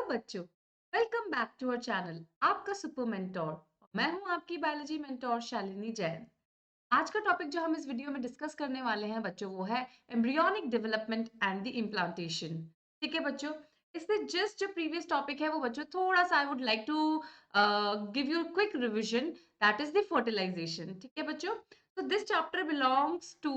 बच्चों, welcome back to our channel आपका super mentor. मैं हूं आपकी बायोलॉजी मेंटोर शालिनी जैन। आज का टॉपिक जो हम इस वीडियो में डिस्कस करने वाले हैं बच्चों, वो है embryonic development and the implantation. ठीक है बच्चों, इससे जस्ट जो प्रीवियस टॉपिक है वो बच्चों थोड़ा सा I would like to give you quick revision, that is the fertilization. ठीक है बच्चों, तो this chapter belongs to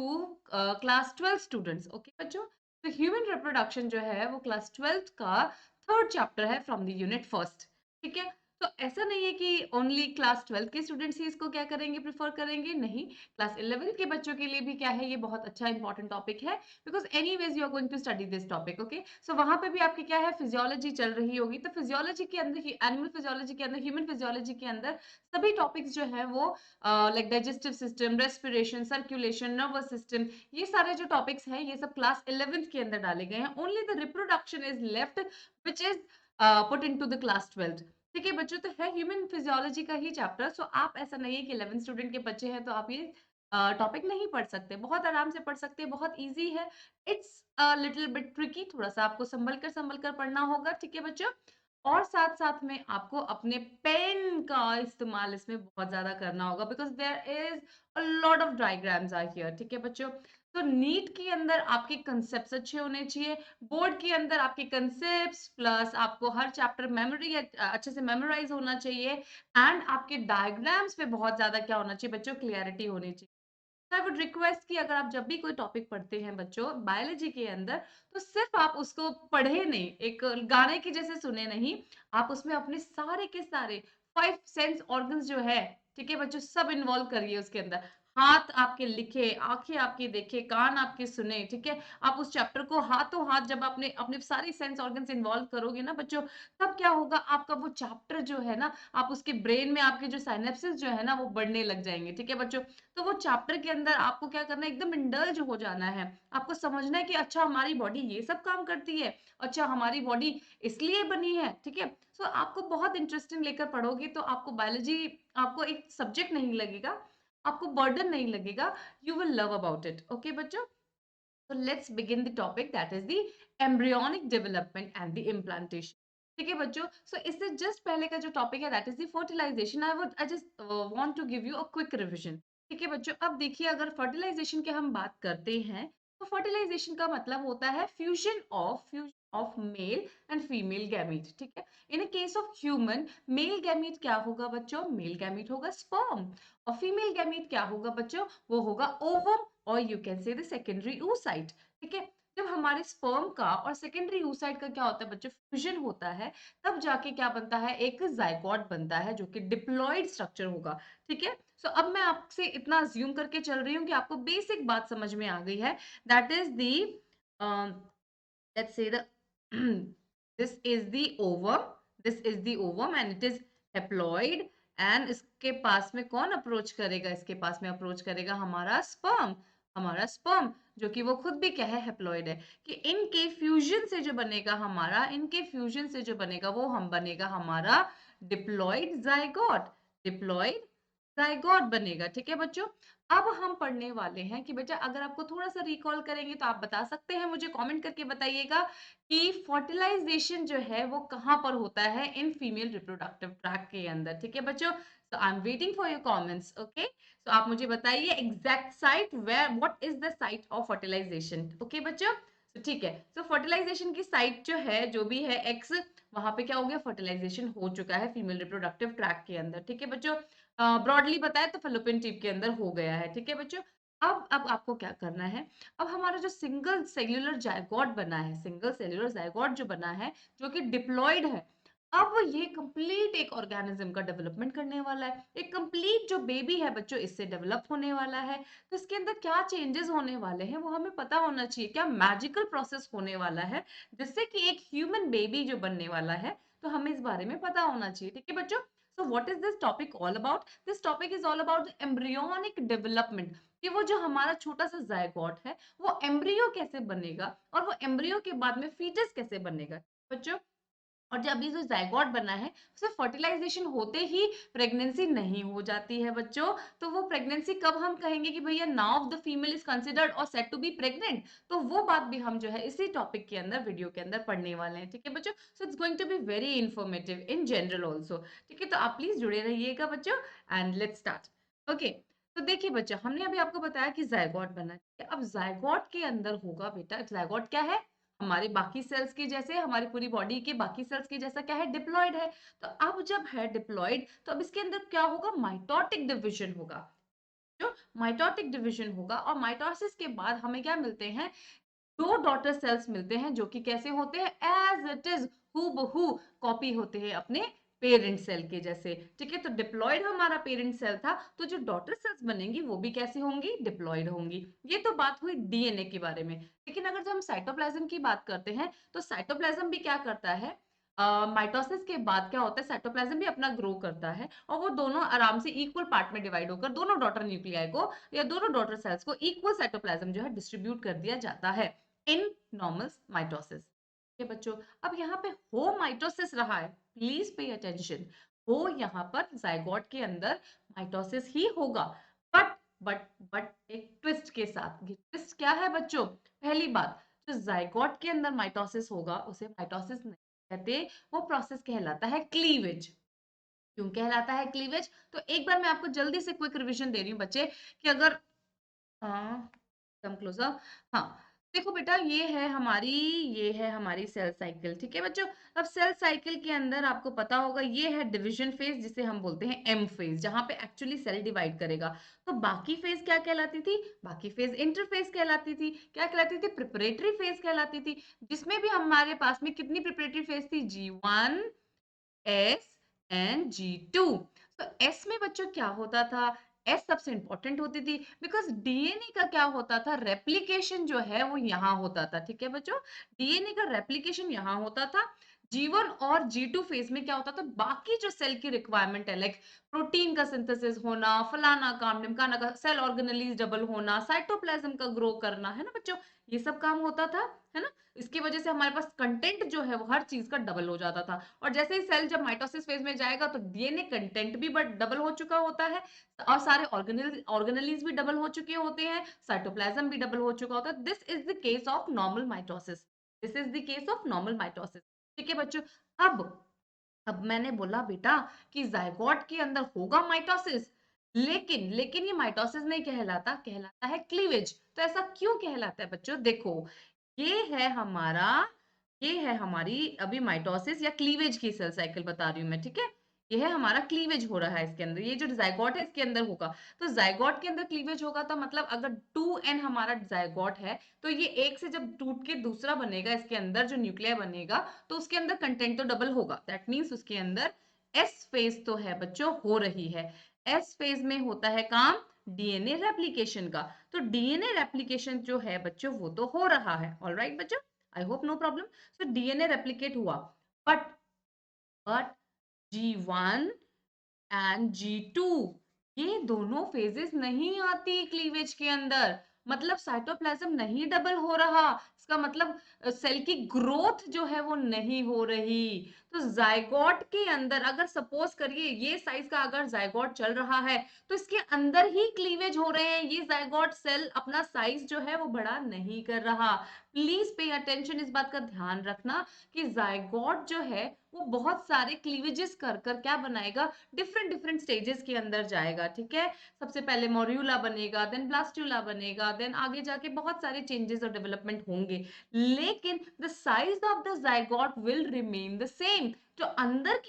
class 12 students. Okay बच्चों, तो ह्यूमन रिप्रोडक्शन जो है वो क्लास 12 का थर्ड चैप्टर है फ्रॉम द यूनिट फर्स्ट। ठीक है, तो ऐसा नहीं है कि ओनली क्लास 12 के स्टूडेंट्स ही इसको क्या करेंगे, प्रेफर करेंगे, नहीं। क्लास 11 के बच्चों के लिए भी क्या है, ये बहुत अच्छा इंपॉर्टेंट टॉपिक है, because anyways you are going to study this topic. Okay, so वहां पे भी आपकी क्या है, फिजियोलॉजी चल रही होगी, तो फिजियोलॉजी के अंदर ही, एनिमल फिजियोलॉजी के अंदर, ह्यूमन फिजियोलॉजी के अंदर सभी टॉपिक्स जो है वो like digestive system, respiration, circulation, nervous system, ये सारे जो टॉपिक्स हैं ये सब क्लास 11th के अंदर डाले गए हैं। Only the reproduction is left which is put into the class 12। ठीक है बच्चों, तो है ह्यूमन फिजियोलॉजी का ही चैप्टर। सो आप ऐसा नहीं है कि 11 स्टूडेंट के बच्चे हैं तो आप ये टॉपिक नहीं पढ़ सकते, बहुत आराम से पढ़ सकते हैं, बहुत इजी है। इट्स लिटिल बिट ट्रिकी, थोड़ा सा आपको संभल कर पढ़ना होगा। ठीक है बच्चों, और साथ साथ में आपको अपने पेन का इस्तेमाल इसमें बहुत ज्यादा करना होगा, because there is a lot of diagrams are here. ठीक है बच्चों, तो नीट के अंदर आपके कंसेप्ट अच्छे होने चाहिए, बोर्ड के अंदर आपके कंसेप्ट्स प्लस आपको हर चैप्टर मेमोरी अच्छे से मेमोराइज होना चाहिए, एंड आपके डायग्राम्स पे बहुत ज्यादा क्या होना चाहिए बच्चों, क्लियरिटी होनी चाहिए। आई वुड रिक्वेस्ट कि अगर आप जब भी कोई टॉपिक पढ़ते हैं बच्चों बायोलॉजी के अंदर, तो सिर्फ आप उसको पढ़े नहीं, एक गाने की जैसे सुने नहीं, आप उसमें अपने सारे के सारे 5 सेंस ऑर्गन्स जो है, ठीक है बच्चों, सब इन्वॉल्व करिए उसके अंदर। हाथ आपके लिखे, आंखें आपकी देखे, कान आपके सुने। ठीक है, आप उस चैप्टर को हाथों हाथ जब अपने अपने सारी सेंस ऑर्गन्स इन्वॉल्व करोगे ना बच्चों, तब क्या होगा, आपका वो चैप्टर जो है ना, आप उसके ब्रेन में आपके जो साइनेप्सिस जो है ना वो बढ़ने लग जाएंगे। ठीक है बच्चों, तो वो चैप्टर के अंदर आपको क्या करना है, एकदम इंडल्ज हो जाना है। आपको समझना है कि अच्छा हमारी बॉडी ये सब काम करती है, अच्छा हमारी बॉडी इसलिए बनी है। ठीक है, सो आपको बहुत इंटरेस्टिंग लेकर पढ़ोगे तो आपको बायोलॉजी, आपको एक सब्जेक्ट नहीं लगेगा, आपको बर्डन नहीं लगेगा, you will love about it. Okay बच्चों, so let's begin the topic, that is the embryonic development and the implantation। ठीक है बच्चों, सो इससे जस्ट पहले का जो टॉपिक है that is the fertilization. I just want to give you a quick revision. ठीक है बच्चों, अब देखिए, अगर फर्टिलाइजेशन की हम बात करते हैं, तो फर्टिलाइजेशन का मतलब होता है fusion of male and female gamete. ठीक है, इन case of human, male gamete क्या होगा बच्चों, मेल गैमीट होगा स्पर्म, और फीमेल गैमीट क्या होगा बच्चों, वो होगा ओवम, और यू कैन से द सेकेंडरी oocyte। ठीक है, जब हमारे स्पर्म का और सेकेंडरी oocyte का क्या होता है बच्चों, फ्यूजन होता है, तब जाके क्या बनता है, एक जाइगोट बनता है जो कि डिप्लॉइड स्ट्रक्चर होगा। ठीक है, सो अब मैं आपसे इतना अज्यूम करके चल रही हूँ कि आपको बेसिक बात समझ में आ गई है, that is the let's say the this is the ovum, this is the ovum and it is haploid, and इसके पास में कौन अप्रोच करेगा, इसके पास में अप्रोच करेगा हमारा स्पर्म। हमारा स्पर्म जो कि वो खुद भी क्या है, हेप्लॉइड है, कि इनके फ्यूजन से जो बनेगा हमारा, इनके फ्यूजन से जो बनेगा वो हम बनेगा हमारा डिप्लॉइड जाइगोट, डिप्लॉइड जाइगोट बनेगा। ठीक है बच्चों, अब हम पढ़ने वाले हैं कि बेटा, अगर आपको थोड़ा सा रिकॉल करेंगे तो आप बता सकते हैं, मुझे कमेंट करके बताइएगा कि फर्टिलाइजेशन जो है वो कहाँ पर होता है, इन फीमेल रिप्रोडक्टिव ट्रैक्ट के अंदर। ठीक है बच्चों, so I'm waiting for your comments, okay? So आप मुझे बताइए exact site, where what is the site of fertilization. Okay बच्चों, तो ठीक है, सो फर्टिलाइजेशन की साइट जो है, जो भी है एक्स, वहां पे क्या हो गया, फर्टिलाइजेशन हो चुका है फीमेल रिप्रोडक्टिव ट्रैक्ट के अंदर। ठीक है बच्चों, ब्रॉडली बताए तो फेलोपियन ट्यूब के अंदर हो गया है। ठीक है बच्चों, अब आपको क्या करना है, अब हमारा जो सिंगल सेल्यूलर जायगोट बना है, सिंगल सेल्यूलर जायगोट जो बना है, जो कि डिप्लॉइड है, अब ये कंप्लीट एक ऑर्गेनिज्म का डेवलपमेंट करने वाला है, एक कंप्लीट जो बेबी है बच्चों इससे डेवलप होने वाला है। तो इसके अंदर क्या चेंजेस होने वाले हैं वो हमें पता होना चाहिए, क्या मैजिकल प्रोसेस होने वाला है जिससे कि एक ह्यूमन बेबी जो बनने वाला है, तो हमें इस बारे में पता होना चाहिए। ठीक है बच्चों, so what is this topic all about? This topic is all about the embryonic development, कि वो जो हमारा छोटा सा जायगोट है वो एम्ब्रियो कैसे बनेगा, और वो एम्ब्रियो के बाद में फीटस कैसे बनेगा। बच्चों, और जब ये जो ज़ायगोट बना है, उसे फर्टिलाइज़ेशन होते ही प्रेगनेंसी नहीं हो जाती है बच्चों। तो वो प्रेगनेंसी कब हम कहेंगे कि भैया now the female is considered और सेड टू बी प्रेग्नेंट, तो वो बात भी हम जो है इसी टॉपिक के अंदर वीडियो के अंदर पढ़ने वाले हैं, ठीक है बच्चों? So it's going to be very informative in general also, ठीक है? तो आप प्लीज़ जुड़े रहिएगा बच्चों एंड लेट्स स्टार्ट। ओके, तो देखिए बच्चों, हमने अभी आपको बताया कि ज़ायगोट बना है, ठीक है? अब ज़ायगोट के अंदर होगा बेटा, ज़ायगोट क्या है? हमारे बाकी सेल्स के जैसे, हमारी पूरी बॉडी के बाकी सेल्स के जैसा क्या है? डिप्लॉयड है। तो अब जब है डिप्लॉयड, तो अब इसके अंदर क्या होगा? माइटोटिक डिवीजन होगा। जो माइटोटिक डिवीजन होगा और माइटोसिस के बाद हमें क्या मिलते हैं? 2 डॉटर सेल्स मिलते हैं जो कि कैसे होते हैं? एज़ इट इज़ हूबहू कॉपी होते हैं अपने पेरेंट सेल के जैसे, ठीक है? तो डिप्लॉयड हमारा पेरेंट सेल था, तो जो डॉटर सेल्स बनेंगी वो भी कैसी होंगी? डिप्लॉयड होंगी। ये तो बात हुई डीएनए के बारे में। लेकिन अगर जो हम साइटोप्लाज्म की बात करते हैं, तो साइटोप्लाज्म भी क्या करता है? माइटोसिस के बाद क्या होता है? साइटोप्लाज्म भी अपना ग्रो करता है और वो दोनों आराम से इक्वल पार्ट में डिवाइड होकर दोनों डॉटर न्यूक्लियाई को या दोनों डॉटर सेल्स को इक्वल साइटोप्लाज्म जो है डिस्ट्रीब्यूट कर दिया जाता है इन नॉर्मल माइटोसिस। ये बच्चों, अब यहाँ पे हो माइटोसिस रहा है, प्लीज पे अटेंशन। हो यहाँ पर जाइगोट के अंदर माइटोसिस ही होगा, बट बट एक ट्विस्ट के साथ। ये ट्विस्ट क्या है बच्चों? पहली बात, जो जाइगोट के अंदर माइटोसिस होगा उसे माइटोसिस नहीं कहते, वो प्रोसेस कहलाता है क्लीवेज। क्यों कहलाता है क्लीवेज? तो एक बार मैं आपको जल्दी से क्विक रिवीजन दे रही हूँ बच्चे, कि अगर कम क्लोजर। हाँ, देखो बेटा, ये है हमारी सेल साइकिल, ठीक है बच्चों? अब सेल साइकिल के अंदर आपको पता होगा ये है डिवीजन फेज, जिसे हम बोलते हैं एम फेज, जहां पे एक्चुअली सेल डिवाइड करेगा। तो बाकी फेज क्या कहलाती थी? बाकी फेज इंटरफेज कहलाती थी। क्या कहलाती थी? प्रिपरेटरी फेज कहलाती थी। जिसमें भी हमारे पास में कितनी प्रिपरेटरी फेज थी? G1, S and G2। तो S में बच्चों क्या होता था? S सबसे इंपॉर्टेंट होती थी, बिकॉज डीएनए का क्या होता था? रेप्लिकेशन जो है वो यहाँ होता था, ठीक है बच्चों? डीएनए का रेप्लिकेशन यहाँ होता था। G1 और G2 फेज में क्या होता था? बाकी जो सेल की रिक्वायरमेंट है, लाइक प्रोटीन का सिंथेसिस होना, फलाना काम ढिमकाना का, सेल ऑर्गेनेलीज डबल होना, साइटोप्लाज्म का ग्रो करना, है ना बच्चों? ये सब काम होता था, है ना? इसकी वजह से हमारे पास कंटेंट जो है वो हर चीज का डबल हो जाता था। और जैसे ही सेल जब माइटोसिस फेज में जाएगा तो डीएनए कंटेंट भी डबल हो चुका होता है और सारे ऑर्गेनेलीज भी डबल हो चुके होते हैं, साइटोप्लाज्म भी डबल हो चुका होता है। This is the case of normal mitosis. This is the case of normal mitosis, ठीक है बच्चों? अब अब मैंने बोला बेटा कि जायगोट के अंदर होगा माइटोसिस, लेकिन लेकिन ये माइटोसिस नहीं कहलाता, कहलाता है क्लीवेज। तो ऐसा क्यों कहलाता है बच्चों? देखो, ये है हमारा ये है हमारी अभी माइटोसिस या क्लीवेज की सेल साइकिल बता रही हूँ मैं, ठीक है? ये है हमारा क्लीवेज हो रहा है इसके अंदर, ये जो जायगोट है इसके अंदर होगा। तो जायगोट के अंदर क्लीवेज होगा तो मतलब अगर 2n हमारा जायगोट है, तो ये एक से जब टूट के दूसरा बनेगा, इसके अंदर जो न्यूक्लिया बनेगा, तो उसके अंदर कंटेंट तो डबल होगा। दैट मीन्स उसके अंदर एस फेज तो है बच्चों, हो रही है। एस फेज में होता है काम डीएनए रेप्लिकेशन का। तो डीएनए रेप्लिकेशन जो है बच्चों वो तो हो रहा है, ऑलराइट बच्चों? I hope no problem. So DNA replicate हुआ, but but G1 and G2 ये दोनों फेजेस नहीं आती क्लीवेज के अंदर। मतलब साइटोप्लाज्म नहीं डबल हो रहा, इसका मतलब सेल की ग्रोथ जो है वो नहीं हो रही। तो जायगोट के अंदर अगर सपोज करिए ये साइज का अगर जायगोट चल रहा है, तो इसके अंदर ही क्लीवेज हो रहे हैं। ये जायगोट सेल अपना साइज जो है वो बड़ा नहीं कर रहा। प्लीज पे अटेंशन, इस बात का ध्यान रखना कि जायगोट जो है वो बहुत सारे क्लीवेजेस कर कर क्या बनाएगा? डिफरेंट डिफरेंट स्टेजेस के अंदर जाएगा, ठीक है? सबसे पहले मॉर्यूला बनेगा, देन ब्लास्टूला बनेगा, देन आगे जाके बहुत सारे चेंजेस और डेवलपमेंट होंगे, लेकिन the size of the zygote will remain the same. जो अंदर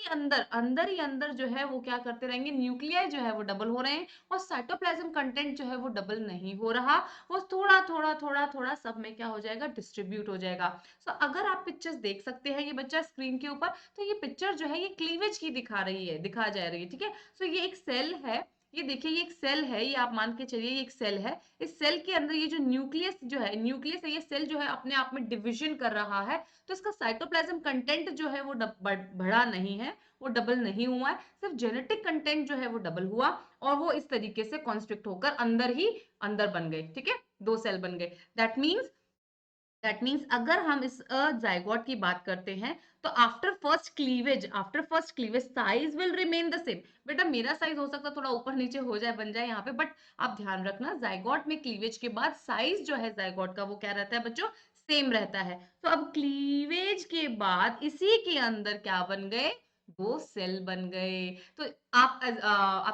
ही अंदर जो है वो क्या करते रहेंगे? न्यूक्लियाई जो है वो डबल हो रहे हैं और साइटोप्लाज्म कंटेंट जो है वो डबल नहीं हो रहा, वो थोड़ा थोड़ा थोड़ा थोड़ा सब में क्या हो जाएगा? डिस्ट्रीब्यूट हो जाएगा। सो अगर आप पिक्चर्स देख सकते हैं ये बच्चा स्क्रीन के ऊपर, तो ये पिक्चर जो है ये क्लीवेज की दिखा जा रही है, ठीक है? सो ये एक सेल है, ये देखिए ये एक सेल है, ये आप मान के चलिए ये एक सेल है। इस सेल के अंदर ये जो न्यूक्लियस है, ये सेल जो है अपने आप में डिवीजन कर रहा है। तो इसका साइटोप्लाज्म कंटेंट जो है वो बढ़ा नहीं है, वो डबल नहीं हुआ है, सिर्फ जेनेटिक कंटेंट जो है वो डबल हुआ और वो इस तरीके से कॉन्स्ट्रिक्ट होकर अंदर ही अंदर बन गए, ठीक है? 2 सेल बन गए। दैट मीन्स दैट मीन्स अगर हम इस जाइगोट की बात करते हैं तो after first cleavage size will remain the same. बेटा मेरा साइज हो सकता है थोड़ा ऊपर नीचे हो जाए, बन जाए यहाँ पे, बट आप ध्यान रखना जाइगोट में क्लीवेज के बाद साइज जो है जाइगोट का वो क्या रहता है बच्चों, सेम रहता है। तो अब क्लीवेज के बाद इसी के अंदर क्या बन गए, दो सेल बन गए। तो आप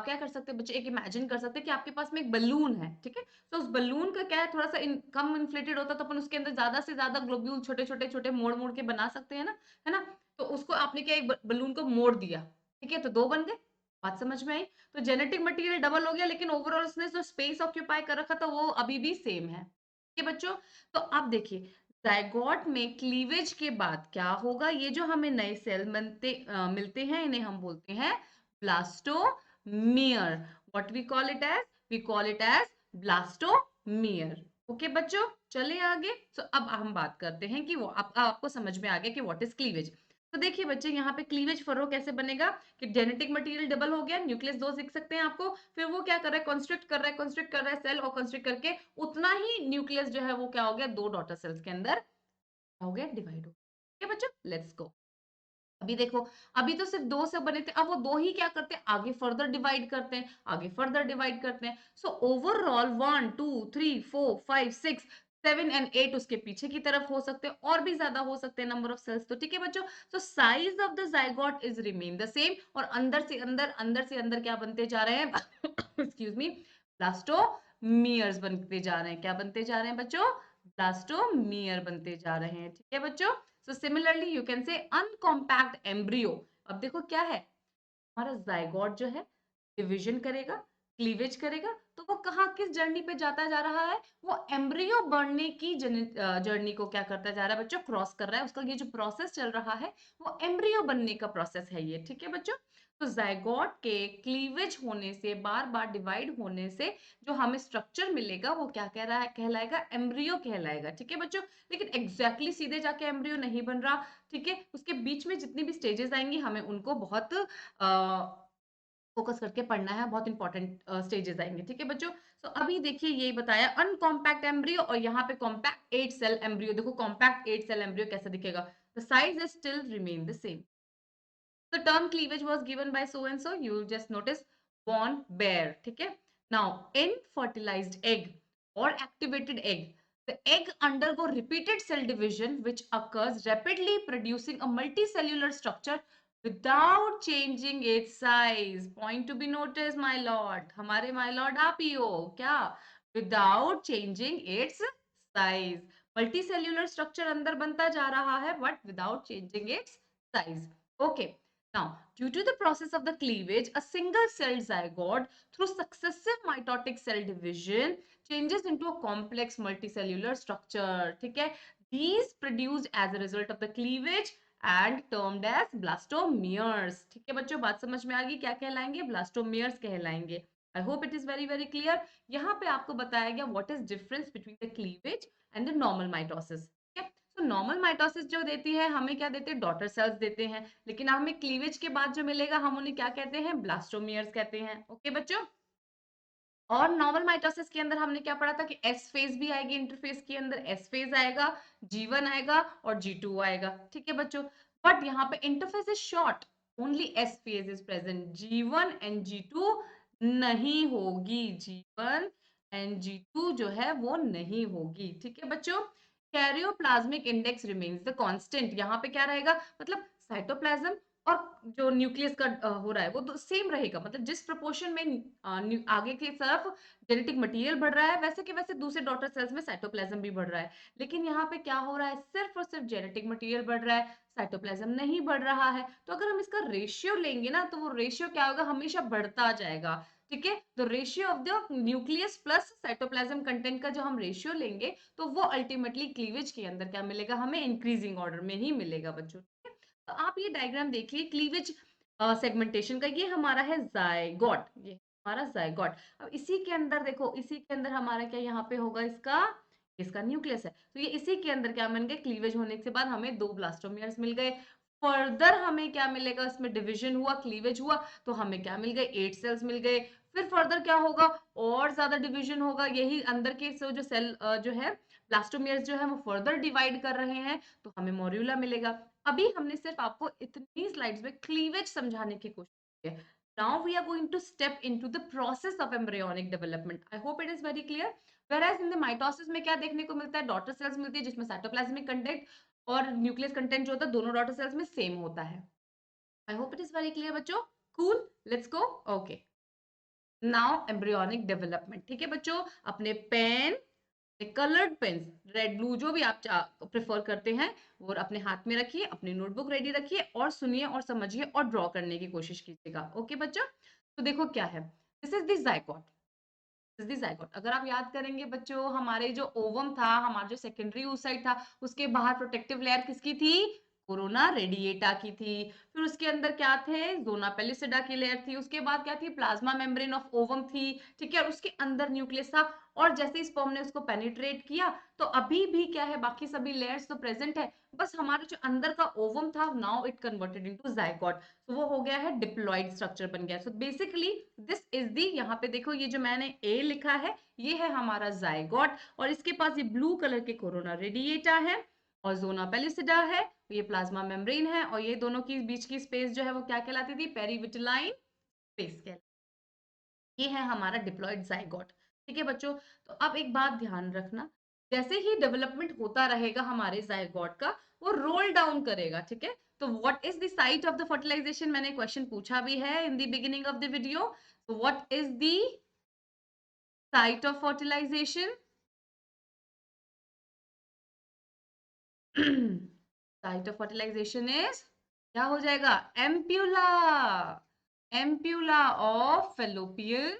क्या कर सकते हैं बच्चे, एक इमेजिन कर सकते हैं कि आपके पास में एक बलून है, ठीक है। तो उस बलून का क्या है, थोड़ा सा कम इन्फ्लेटेड होता तो अपन उसके अंदर ज्यादा से ज्यादा ग्लोब्यूल छोटे छोटे छोटे मोड़ मोड़ के बना सकते हैं ना, है ना। तो उसको आपने क्या, एक बलून को मोड़ दिया, ठीक है, तो दो बन गए। बात समझ में आई। तो जेनेटिक मटेरियल डबल हो गया, लेकिन ओवरऑल उसने जो स्पेस ऑक्यूपाई कर रखा था वो अभी भी सेम है, ठीक है बच्चों। तो अब देखिए जाइगोट में क्लीवेज के बाद क्या होगा, ये जो हमें नए सेल मिलते हैं इन्हें हम बोलते हैं blastomere. What we call it as, we call it as blastomere. Okay बच्चों, चलिए आगे। तो अब हम बात करते हैं कि वो आपको समझ में आ गया कि व्हाट इज क्लीवेज। तो देखिए बच्चे यहाँ पे क्लीवेज फरो कैसे बनेगा, कि जेनेटिक मटेरियल डबल हो गया, न्यूक्लियस दो लिख सकते हैं आपको, फिर वो क्या कर रहा है, कंस्ट्रक्ट कर रहा है सेल, और कंस्ट्रक्ट करके उतना ही न्यूक्लियस जो है वो क्या हो गया, दो डॉटर सेल्स के अंदर हो गया, डिवाइड हो गया। ठीक है बच्चों, लेट्स गो। अभी देखो, अभी तो सिर्फ दो से बने थे, अब वो दो ही क्या करते हैं, आगे फर्दर डिवाइड करते हैं, आगे फर्दर डिवाइड करते हैं। सो ओवरऑल 1 2 3 4 5 6 7 एंड 8 उसके पीछे की तरफ हो सकते हैं, और भी ज्यादा हो सकते हैं नंबर ऑफ सेल्स। तो ठीक है बच्चों, तो size of the zygote is remain the same, और अंदर से अंदर क्या बनते जा रहे हैं एक्सक्यूज मी, ब्लास्टोमियर्स बनते जा रहे हैं। क्या बनते जा रहे हैं बच्चों, ब्लास्टोमियर बनते जा रहे हैं। ठीक है बच्चों। So similarly you can say uncompact embryo। अब देखो क्या है, हमारा जाइगोट जो है डिवीजन करेगा, क्लीवेज करेगा, तो वो कहाँ किस जर्नी पे जाता जा रहा है, वो एम्ब्रियो बनने की जर्नी को क्या करता जा रहा है बच्चों, क्रॉस कर रहा है। उसका ये जो प्रोसेस चल रहा है वो एम्ब्रियो बनने का प्रोसेस है ये, ठीक है बच्चों। तो जाइगोट के क्लीवेज होने से, बार बार डिवाइड होने से जो हमें स्ट्रक्चर मिलेगा वो क्या कह रहा है, कहलाएगा एम्ब्रियो कहलाएगा, ठीक है बच्चों। लेकिन एग्जैक्टली सीधे जाके एम्ब्रियो नहीं बन रहा, ठीक है। उसके बीच में जितनी भी स्टेजेस आएंगी हमें उनको बहुत फोकस करके पढ़ना है, बहुत इंपॉर्टेंट स्टेजेस आएंगे, ठीक है बच्चों। तो अभी देखिए यही बताया अनकॉम्पैक्ट एम्ब्रियो, और यहाँ पे कॉम्पैक्ट 8 सेल एम्ब्रियो। देखो कॉम्पैक्ट 8 सेल एम्ब्रियो कैसा दिखेगा, the size is still remain the same. The term cleavage was given by so and so. You will just notice born bear. ठीक है. Now, in fertilized egg or activated egg, the egg undergo repeated cell division, which occurs rapidly, producing a multicellular structure without changing its size. Point to be noticed, my lord. हमारे my lord आप ही हो क्या? Without changing its size. Multicellular structure अंदर बनता जा रहा है, but without changing its size. Okay. Now, due to the process of the cleavage, a single-celled zygote through successive mitotic cell division changes into a complex multicellular structure. ठीक है? These produced as a result of the cleavage and termed as blastomeres. ठीक है बच्चों, बात समझ में आ गई, क्या कहलाएंगे, blastomeres कहलाएंगे। I hope it is very very clear. यहाँ पे आपको बताया गया what is difference between the cleavage and the normal mitosis. तो नॉर्मल माइटोसिस जो देती है हमें क्या देते हैं, डॉटर सेल्स देते हैं, लेकिन हमें क्लीवेज के बाद जो मिलेगा हम उन्हें क्या कहते हैं, ब्लास्टोमियर्स कहते हैं। ओके बच्चों। और नॉर्मल माइटोसिस के अंदर हमने क्या पढ़ा था कि एस फेज भी आएगी, इंटरफेज के अंदर एस फेज आएगा, G1 आएगा और G2 आएगा, ठीक है बच्चों। बट यहाँ पे interphase is short, only S phase is present, G1 and G2 नहीं होगी, G1 एंड G2 जो है वो नहीं होगी, ठीक है बच्चों। Karyoplasmic index remains the constant, यहाँ पे क्या रहेगा, मतलब साइटोप्लाज्म और जो न्यूक्लियस का हो रहा है वो तो सेम रहेगा, मतलब जिस प्रोपोर्शन में आगे की तरफ जेनेटिक मटेरियल बढ़ रहा है वैसे के वैसे दूसरे डॉटर सेल्स में साइटोप्लाज्म भी बढ़ रहा है। लेकिन यहाँ पे क्या हो रहा है, सिर्फ और सिर्फ जेनेटिक मटेरियल बढ़ रहा है, साइटोप्लाज्म नहीं बढ़ रहा है। तो अगर हम इसका रेशियो लेंगे ना तो वो रेशियो क्या होगा, हमेशा बढ़ता जाएगा, ठीक है। तो ratio of the nucleus plus cytoplasm content का जो हम रेशियो लेंगे तो वो अल्टीमेटली क्लीवेज के अंदर क्या मिलेगा, हमें इंक्रीजिंग ऑर्डर में ही मिलेगा बच्चों। तो आप ये डायग्राम देखिए क्लीवेज सेगमेंटेशन का, ये हमारा है जायगोट, ये हमारा जायगोट। अब इसी के अंदर देखो, इसी के अंदर हमारा क्या यहाँ पे होगा, इसका इसका न्यूक्लियस है, तो ये इसी के अंदर क्या बन गए, क्लीवेज होने के बाद हमें दो ब्लास्टोमियर्स मिल गए। फर्दर हमें क्या मिलेगा, इसमें डिवीजन हुआ, क्लीवेज हुआ, तो हमें क्या मिल गए, 8 सेल्स मिल गए। फिर फर्दर क्या होगा, और ज्यादा डिवीजन होगा, यही अंदर के जो सेल जो है ब्लास्टोमियर्स जो है वो फर्दर डिवाइड कर रहे हैं, तो हमें मोर्यूला मिलेगा। अभी हमने सिर्फ आपको इतनी स्लाइड्स में क्लीवेज समझाने की कोशिश की है। Now we are going to step into the process of embryonic development. I hope it is very clear. Whereas in the mitosis में क्या देखने को मिलता है, डॉटर सेल्स मिलती है जिसमें साइटोप्लाज्मिक कंटेंट और न्यूक्लियस कंटेंट जो होता है दोनों डॉटर सेल्स में सेम होता है। I hope it is very clear बच्चों। Cool, let's go. Okay, now embryonic development. ठीक है बच्चों, अपने pen, coloured pens, red blue जो भी आप प्रेफर करते हैं वो अपने हाथ में रखिए, अपनी नोटबुक रेडी रखिए और सुनिए और समझिए और ड्रॉ करने की कोशिश कीजिएगा। ओके बच्चों, तो देखो क्या है, this is the zygote. This is zygote. अगर आप याद करेंगे बच्चों, हमारे जो ओवम था, हमारा जो सेकेंडरी oocyte था, उसके बाहर प्रोटेक्टिव लेयर किसकी थी, कोरोना रेडिएटा की थी। फिर उसके अंदर क्या थे, ज़ोना पेलिसिडा की लेयर थी। उसके बाद क्या थी, प्लाज्मा मेम्ब्रेन ऑफ ओवम थी। ठीक है, और उसके अंदर न्यूक्लियस था। और जैसे ही स्पर्म ने उसको पेनिट्रेट किया, तो अभी भी क्या है, बाकी सभी लेयर्स तो प्रेजेंट है, बस हमारा जो अंदर का ओवम था, now it converted into zygote. तो वो हो गया है डिप्लॉइड स्ट्रक्चर बन गया। So basically this is the, यहाँ पे देखो ये जो मैंने ए लिखा है, ये है हमारा जाइगोट, और इसके पास ये ब्लू कलर के कोरोना रेडिएटा है और जोना पेलिसिडा है, ये प्लाज्मा मेम्ब्रेन है, और ये दोनों की बीच की स्पेस जो है वो क्या कहलाती थी, पेरीविटिलाइन स्पेस कहलाती। ये है हमारा डिप्लॉइड जाइगोट। ठीक है बच्चों, तो अब एक बात ध्यान रखना, जैसे ही डेवलपमेंट होता रहेगा हमारे जाइगोट का, वो रोल डाउन करेगा। ठीक है, तो what is the site of the fertilization, मैंने क्वेश्चन पूछा भी है in the beginning of the video. तो what is the site of fertilization? Site of fertilization is, क्या हो जाएगा, ampulla. Ampulla of Fallopian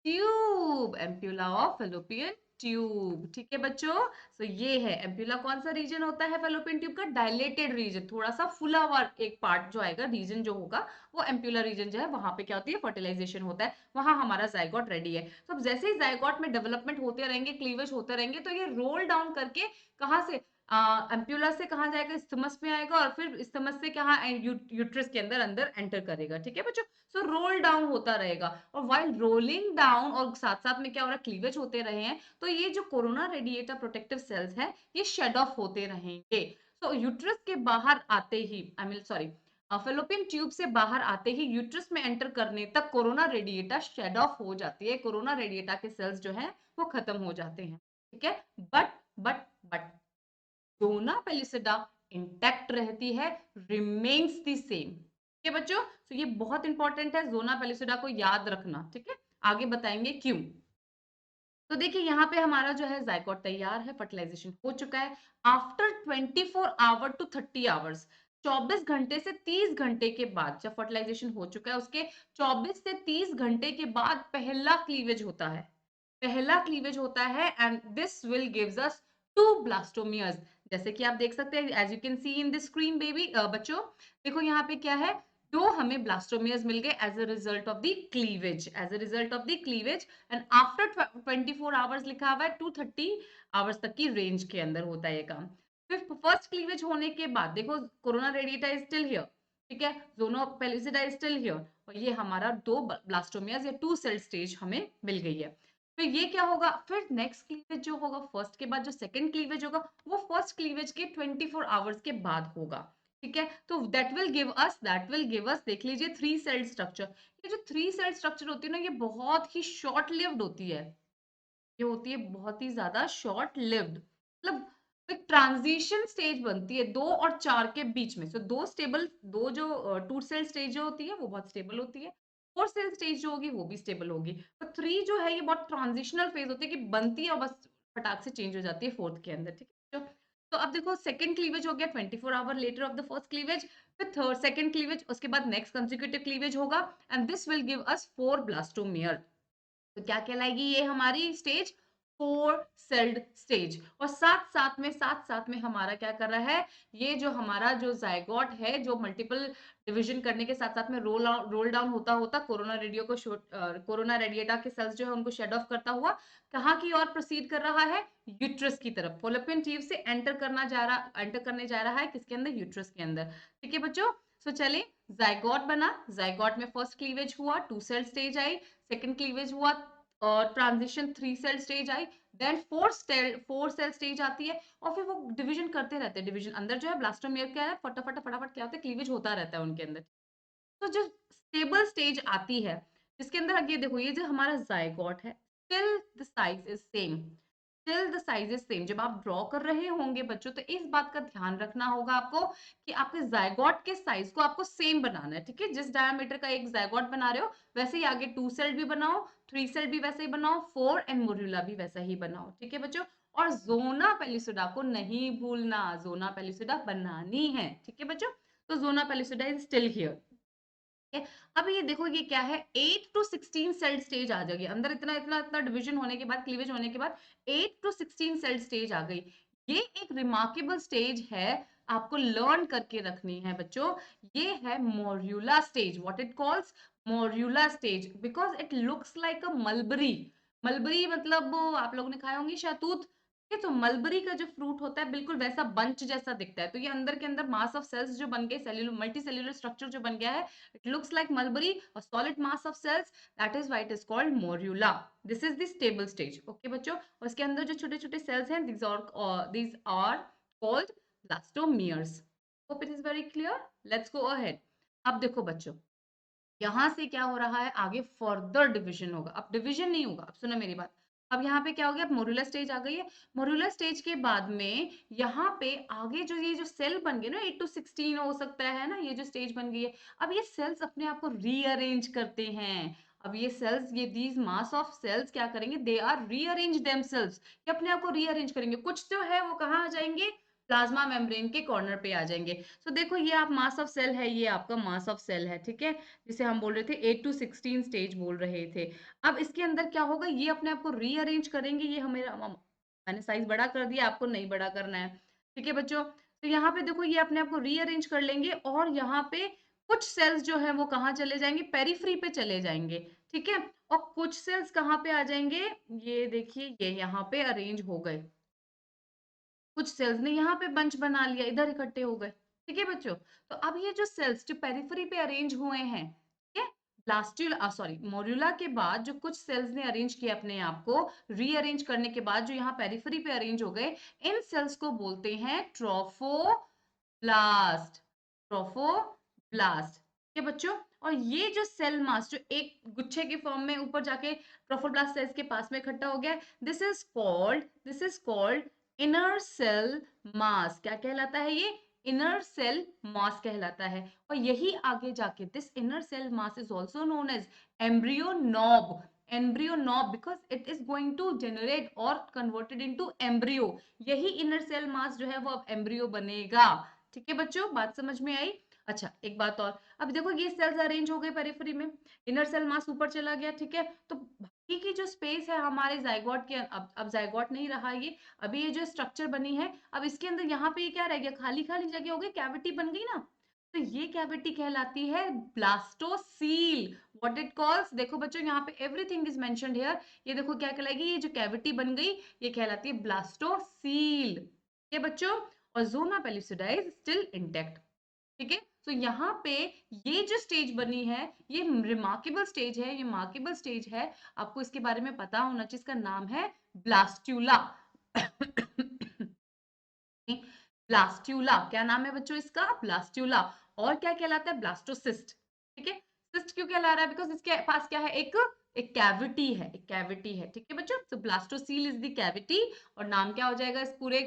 tube, ampulla of Fallopian tube. ठीक है बच्चों, तो ये है एम्प्यूला। कौन सा रीजन होता है फेलोपियन ट्यूब का, डायलेटेड रीजन, थोड़ा सा फुला हुआ एक पार्ट जो आएगा, रीजन जो होगा वो एम्प्यूला रीजन जो है, वहां पे क्या होती है, फर्टिलाइजेशन होता है, वहां हमारा जाइगोट रेडी है। तो अब जैसे ही जाइगोट में डेवलपमेंट होते रहेंगे, क्लीवेज होते रहेंगे, तो ये रोल डाउन करके कहाँ से, एम्प्यूला से कहाँ जाएगा, इस्थमस में आएगा, और फिर इस्थमस से कहाँ, यूट्रस के अंदर अंदर एंटर करेगा। ठीक है बच्चों, सो रोल डाउन होता रहेगा, और वाइल रोलिंग डाउन और साथ साथ में क्या हो रहा है, क्लीवेज होते रहे हैं, तो ये जो कोरोना रेडिएटा प्रोटेक्टिव सेल्स है, ये शेड ऑफ होते रहेंगे। सो यूट्रस के बाहर आते ही, I mean sorry, fallopian tube से बाहर आते ही यूट्रस में एंटर करने तक कोरोना रेडिएटा शेड ऑफ हो जाती है, कोरोना रेडिएटा के सेल्स जो है वो खत्म हो जाते हैं। ठीक है, बट ज़ोना पेलिसिडा इंटैक्ट रहती है, रिमेन्स द सेम। ठीक है बच्चों, तो ये बहुत इंपॉर्टेंट है, ज़ोना पेलिसिडा को याद रखना। ठीक है, आगे बताएंगे क्यों। तो देखिए यहाँ पे हमारा जो है जाइगोट तैयार है, फर्टिलाइजेशन हो चुका है। आफ्टर 24 आवर टू 30 आवर्स, 24 घंटे से 30 घंटे के बाद जब फर्टिलाइजेशन हो चुका है, उसके 24 से 30 घंटे के बाद पहला क्लीवेज होता है। पहला क्लीवेज होता है, and this will gives us two blastomeres. जैसे कि आप देख सकते हैं, as you can see in the screen baby, बच्चों देखो यहाँ पे क्या है, दो हमें ब्लास्टोमियर्स मिल गए as a result of the cleavage, as a result of the cleavage. And after 24 hours लिखा हुआ है, 230 आवर्स तक की रेंज के अंदर होता है ये काम। फिर फर्स्ट क्लीवेज होने के बाद देखो, corona radiata is still here. ठीक है, जोनो पेलिसिडा इज स्टिल हियर, और ये हमारा दो ब्लास्टोमियर्स या टू सेल स्टेज हमें मिल गई है। फिर ये क्या होगा, फिर नेक्स्ट क्लीवेज जो होगा, फर्स्ट के बाद जो सेकंड क्लीवेज होगा, वो फर्स्ट क्लीवेज के 24 आवर्स के बाद होगा। ठीक है, तो दैट विल गिव अस देख लीजिए थ्री सेल स्ट्रक्चर। ये जो थ्री सेल स्ट्रक्चर होती है ना, ये बहुत ही शॉर्ट लिव्ड होती है, ये होती है बहुत ही ज्यादा शॉर्ट लिव्ड, मतलब एक ट्रांजिशन स्टेज बनती है दो और चार के बीच में। सो दो जो टू सेल स्टेज जो होती है वो बहुत स्टेबल होती है, फोर सेल स्टेज जो होगी वो भी स्टेबल होगी, तो थ्री जो है ये बहुत ट्रांजिशनल फेज होती है कि बनती है और बस फटाक से चेंज हो जाती है फोर्थ के अंदर। ठीक है, तो अब देखो सेकंड क्लीवेज हो गया 24 hour later of the first cleavage, फिर थर्ड सेकंड क्लीवेज, उसके बाद नेक्स्ट कंसेक्यूटिव क्लीवेज होगा, and this will give us four blastomere. तो क्या कहलाएगी ये हमारी स्टेज, फोर सेल्ड स्टेज। और साथ साथ में हमारा क्या कर रहा है, ये जो हमारा जो जाइगोट है, जो मल्टीपल डिवीजन करने के साथ साथ में रोल डाउन होता होता कोरोना रेडिएटा के सेल्स जो है उनको शेड ऑफ करता हुआ कहाँ की ओर प्रोसीड कर रहा है, यूट्रस की तरफ। फॉलोपियन ट्यूब से एंटर करने जा रहा है किसके अंदर, यूट्रस के अंदर। ठीक है बच्चों, सो चलिए जाइगोट बना, जाइगोट में फर्स्ट क्लीवेज हुआ, 2 सेल स्टेज आई, सेकंड क्लीवेज हुआ और ट्रांजिशन 3 सेल स्टेज आई, देन 4 सेल स्टेज आती है और फिर वो डिवीजन करते रहते हैं। डिवीजन अंदर जो है ब्लास्टोमेयर क्या है, फटाफट फटाफट क्या होता है, क्लीवेज होता रहता है उनके अंदर। तो जो स्टेबल स्टेज आती है जिसके अंदर ये देखो, ये जो हमारा जाइगोट है, still the size is same, still the size is same. जब आप ड्रॉ कर रहे होंगे बच्चों, तो इस बात का ध्यान रखना होगा आपको कि आपके जाइगोट के साइज को आपको सेम बनाना है, ठीक है। जिस डायमीटर का एक जाइगोट बना रहे हो वैसे ही आगे 2 सेल भी बनाओ, 3 सेल भी वैसे ही बनाओ, 4 एंड मोरुला भी वैसा ही बनाओ, ठीक है बच्चों। और जोना पेलिसुडा को नहीं भूलना, जोना पेलिसुडा बनानी है, ठीक है बच्चों। तो जोना पेलिसुडा इज स्टिल हियर। अब ये देखो, ये क्या है, 8 टू 16 सेल स्टेज आ जाएगी अंदर। इतना इतना इतना डिवीजन होने के बाद, क्लीवेज होने के बाद 8 टू 16 सेल स्टेज आ गई। ये एक रिमार्केबल स्टेज है, आपको लर्न करके रखनी है बच्चों। ये है morula stage, what it calls, morula stage, because it looks like a mulberry. Mulberry मतलब आप लोगों ने खाए होंगे शहतूत, ठीक है। तो मलबरी का जो फ्रूट होता है बिल्कुल वैसा बंच जैसा दिखता है। तो ये अंदर के अंदर मास ऑफ सेल्स जो बन गए, सेल्यूलर मल्टी सेल्यूलर स्ट्रक्चर जो बन गया है, it looks like mulberry, a solid mass of cells, that is why it is called morula. This is the stable stage, okay बच्चों। और इसके अंदर जो छोटे छोटे cells हैं, these are called blastomeres. Hope it is very clear. Let's go ahead. अब देखो बच्चों, यहां से क्या हो रहा है, आगे फर्दर डिवीजन होगा। अब डिवीजन नहीं होगा, अब सुनो मेरी बात। अब यहाँ पे क्या हो गया, अब मोरुलर स्टेज आ गई है। मोरुलर स्टेज के बाद में यहाँ पे आगे जो ये जो सेल बन गए ना, 8 टू 16 हो सकता है ना, ये जो स्टेज बन गई है, अब ये सेल्स अपने आप को रीअरेंज करते हैं। अब ये सेल्स, ये दीज मास ऑफ सेल्स क्या करेंगे, दे आर रीअरेंज देमसेल्व्स, ये अपने आप को रीअरेंज करेंगे। कुछ जो है वो कहाँ आ जाएंगे, प्लाज्मा मेम्ब्रेन के कॉर्नर पे आ जाएंगे। सो देखो, ये आप मास ऑफ सेल है, ये आपका मास ऑफ सेल है, ठीक है, जिसे हम बोल रहे थे 8 टू 16 स्टेज बोल रहे थे। अब इसके अंदर क्या होगा, ये अपने आप को रीअरेंज करेंगे। ये हमें, मैंने साइज बड़ा कर दिया, आपको नहीं बड़ा करना है, ठीक है बच्चों। तो यहाँ पे देखो, ये अपने आप को रीअरेंज कर लेंगे और यहाँ पे कुछ सेल्स जो है वो कहाँ चले जाएंगे, पेरिफ्री पे चले जाएंगे, ठीक है। और कुछ सेल्स कहाँ पे आ जाएंगे, ये देखिए, ये यहाँ पे अरेंज हो गए। कुछ सेल्स ने यहाँ पे बंच बना लिया, इधर इकट्ठे हो गए, ठीक है बच्चों। तो अब ये जो सेल्स जो पेरिफेरी पे अरेंज हुए हैं, ठीक है, ब्लास्ट्यूला सॉरी मोरुला के बाद जो कुछ सेल्स ने अरेंज किया अपने आप को, रीअरेंज करने के बाद जो यहाँ पेरिफेरी पे अरेंज हो गए, इन सेल्स को बोलते हैं ट्रोफोब्लास्ट, ट्रोफोब्लास्ट, ठीक है बच्चों। और ये जो सेल मास जो एक गुच्छे के फॉर्म में ऊपर जाके ट्रोफोब्लास्ट सेल्स के पास में इकट्ठा हो गया, this is called inner cell mass. क्या कहलाता है ये, इनर सेल मास कहलाता है। और यही आगे जाके this inner cell mass is also known as embryo knob, embryo knob, because it is going to generate और कन्वर्टेड इनटू एम्ब्रियो। यही इनर सेल मास जो है वो अब एम्ब्रियो बनेगा, ठीक है बच्चों, बात समझ में आई। अच्छा, एक बात और, अब देखो ये सेल्स अरेंज हो गए पेरिफेरी में, इनर सेल मास ऊपर चला गया, ठीक है। तो बाकी की जो स्पेस है हमारे जाइगोट के, अब जाइगोट नहीं रहा ये, अभी ये जो स्ट्रक्चर बनी है, अब इसके अंदर यहाँ पे क्या रह गया, खाली खाली जगह हो गई, कैविटी बन गई ना। तो ये कैविटी कहलाती है ब्लास्टोसील, व्हाट इट कॉल्स। देखो बच्चों, यहाँ पे एवरीथिंग इज मेंशन्ड हियर। ये देखो क्या कहलाएगी, ये जो कैविटी बन गई ये कहलाती है ब्लास्टोसील, ये बच्चों। और जोना पेलिसुडा इज स्टिल इंटैक्ट, ठीक है। तो यहाँ पे ये जो स्टेज बनी है, ये रिमार्केबल स्टेज है, ये मार्केबल स्टेज है, आपको इसके बारे में पता होना चाहिए। इसका नाम है ब्लास्ट्यूला। ब्लास्ट्यूला, क्या नाम है बच्चों इसका, ब्लास्ट्यूला। और क्या कहलाता है, ब्लास्टोसिस्ट, ठीक है। सिस्ट क्यों कहला रहा है, बिकॉज इसके पास क्या है, एक कैविटी है, एक कैविटी है, ठीक है बच्चों। तो ब्लास्टोसील इज द कैविटी। और नाम क्या हो जाएगा इस पूरे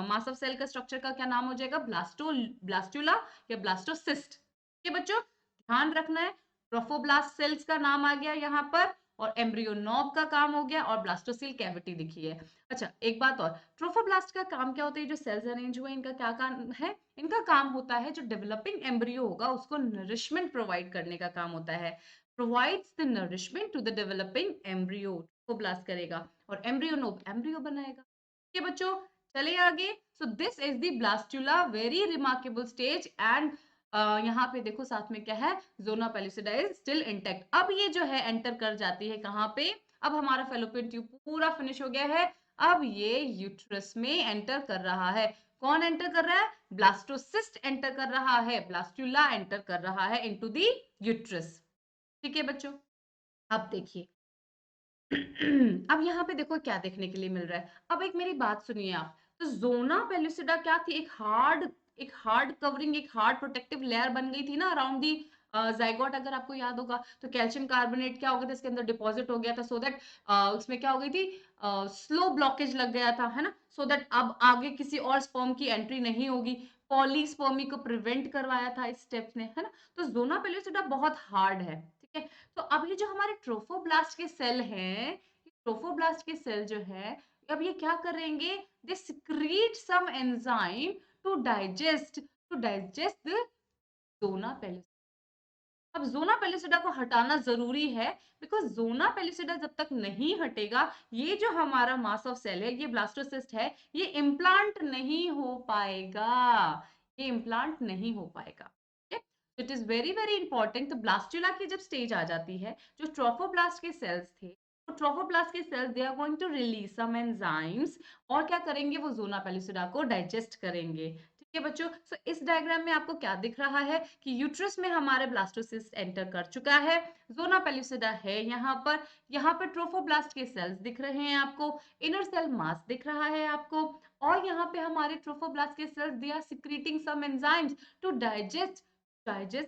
मास ऑफ सेल का, स्ट्रक्चर का क्या नाम हो जाएगा, ब्लास्टूला या ब्लास्टोसिस्ट, ठीक है बच्चों। ध्यान रखना है, ट्रोफोब्लास्ट सेल्स का नाम आ गया यहाँ पर, और एम्ब्रियो नॉब का काम हो गया, और ब्लास्टोसील कैविटी दिखी है। अच्छा, एक बात और, ट्रोफोब्लास्ट का काम क्या होता है, जो सेल्स अरेंज हुए इनका क्या काम है, इनका काम होता है जो डेवलपिंग एम्ब्रियो होगा उसको नरिशमेंट प्रोवाइड करने का काम होता है। Provides the nourishment to the developing embryo, trophoblast करेगा, और एम्ब्रियो नोब एम्ब्रियो बनाएगा, ठीक है बच्चों। चलिए आगे। So this is the blastula, very remarkable stage. And यहाँ पे देखो साथ में क्या है, zona pellucida is still intact. अब ये जो है एंटर कर जाती है कहाँ पे, अब हमारा फेलोपियन ट्यूब पूरा फिनिश हो गया है, अब ये यूट्रस में एंटर कर रहा है। कौन एंटर कर रहा है? ब्लास्टोसिस्ट एंटर कर रहा है, ब्लास्टुला एंटर कर रहा है इनटू द यूट्रस। ठीक है बच्चों, अब देखिए अब यहाँ पे देखो क्या देखने के लिए मिल रहा है। अब एक मेरी बात सुनिए आप, तो ज़ोना पेलुसिडा क्या थी? एक हार्ड कवरिंग, एक हार्ड प्रोटेक्टिव लेयर बन गई थी ना अराउंड दी ज़ायगोट। अगर आपको याद होगा तो कैल्शियम कार्बोनेट क्या हो गया था, इसके अंदर डिपॉजिट हो गया था, सो दैट उसमें क्या हो गई थी, स्लो ब्लॉकेज लग गया था, है ना, सो दैट अब आगे किसी और स्पर्म की एंट्री नहीं होगी। पॉलीस्पर्मी को प्रिवेंट करवाया था इस स्टेप ने, है ना। तो ज़ोना पेलुसिडा बहुत हार्ड है, ठीक है। तो अब ये जो हमारे ट्रोफोब्लास्ट के सेल हैं, ट्रोफोब्लास्ट के सेल जो है, अब ये क्या करेंगे? They secrete some enzyme to digest the zona pellucida. अब ज़ोना पेलुसिडा को हटाना ज़रूरी है, बिकॉज़ ज़ोना पेलुसिडा जब तक नहीं हटेगा, ये जो हमारा मास ऑफ सेल है, ये ब्लास्टोसिस्ट है, ये इम्प्लांट नहीं हो पाएगा, ये इम्प्लांट नहीं हो पाएगा। ठीक है? It is very, very important. तो ब्लास्टुला की जब स्टेज आ जाती है, जो ट्रोफोब्लास्ट के सेल्स थे, तो ट्रोफोब्लास्ट के cells they are going to release some enzymes और क्या करेंगे? वो ज़ोना पेलुसिडा को डाइजेस्ट करेंगे। ठीक है बच्चों, सो इस डायग्राम में आपको क्या दिख रहा है कि यूट्रस में हमारे ब्लास्टोसिस्ट एंटर कर चुका है, ज़ोना पेलुसिडा है यहाँ पर ट्रोफोब्लास्ट के सेल्स दिख रहे हैं आपको, इनर सेल मास दिख रहा है आपको, और यहाँ पे हमारे ट्रोफोब्लास्ट के cells they are secreting some enzymes to digest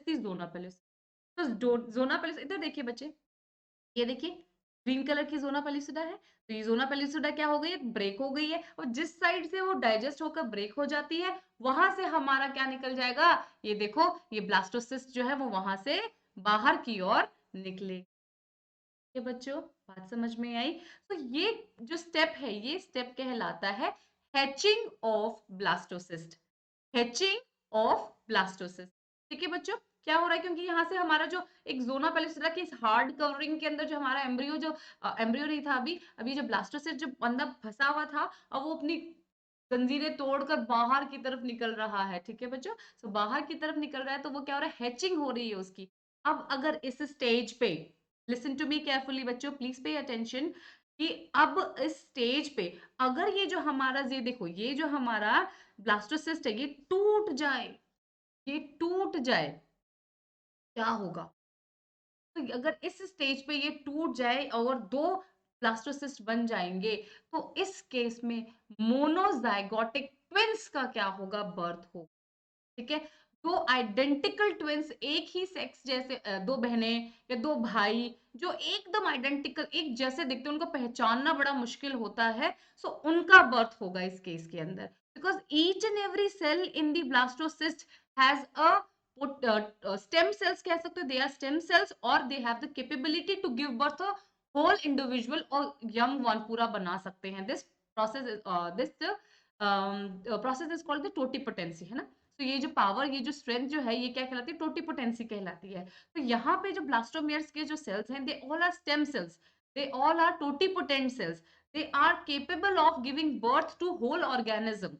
the zona pellucida. तो ज़ोना पेलुसिडा इधर देखिए बच्चे, ये देखिए ग्रीन कलर की ज़ोना पेलुसिडा है, तो ये ज़ोना पेलुसिडा क्या हो गई है? ब्रेक हो गई है, और जिस साइड से वो डाइजेस्ट होकर ब्रेक हो जाती है, वहां से हमारा क्या निकल जाएगा? ये देखो, ये ब्लास्टोसिस्ट जो है वो वहां से बाहर की ओर निकले। ये बच्चों, बात समझ में आई? तो ये जो स्टेप है, ये स्टेप कहलाता है hatching of blastocyst, hatching of blastocyst. ठीक है बच्चों, क्या हो रहा है? क्योंकि यहाँ से हमारा जो एक ज़ोना पेलुसिडा की इस हार्ड कवरिंग के अंदर जो हमारा एम्ब्रियो जो एम्ब्रियो नहीं था अभी जो ब्लास्टोसिस्ट जो अंदर फंसा हुआ था, अब वो अपनी जंजीरें तोड़कर बाहर की तरफ निकल रहा है। ठीक है बच्चों, तो बाहर की तरफ निकल रहा है, तो वो क्या हो रहा है? हैचिंग हो रही है उसकी। अब अगर इस स्टेज पे, लिसन टू मी केयरफुली बच्चों, प्लीज पे अटेंशन, कि अब इस स्टेज पे अगर ये जो हमारा, ये देखो, ये जो हमारा ब्लास्टोसिस्ट है, ये टूट जाए, क्या होगा? तो अगर इस स्टेज पे ये टूट जाए और दो ब्लास्टोसिस्ट बन जाएंगे, तो इस केस में मोनोजाइगोटिक ट्विंस का क्या होगा? बर्थ हो। ठीक है, दो आइडेंटिकल ट्विंस, एक ही सेक्स जैसे दो बहनें या दो भाई जो एकदम आइडेंटिकल एक जैसे दिखते हैं, उनको पहचानना बड़ा मुश्किल होता है, सो उनका बर्थ होगा इस केस के अंदर, because each and every cell in the blastocyst has a stem cells, कह सकते हो, दे आर स्टेम सेल्स, और they have the capability to give birth a whole individual और यंग वन पूरा बना सकते हैं। This this process is called the totipotency, है ना। तो ये जो पावर, ये जो स्ट्रेंथ जो है, ये क्या कहलाती है? टोटिपोटेंसी कहलाती है। तो यहाँ पे जो ब्लास्टोमेयर्स के जो सेल्स हैं, they all are stem cells, they all are totipotent cells, they are capable of giving birth to whole organism.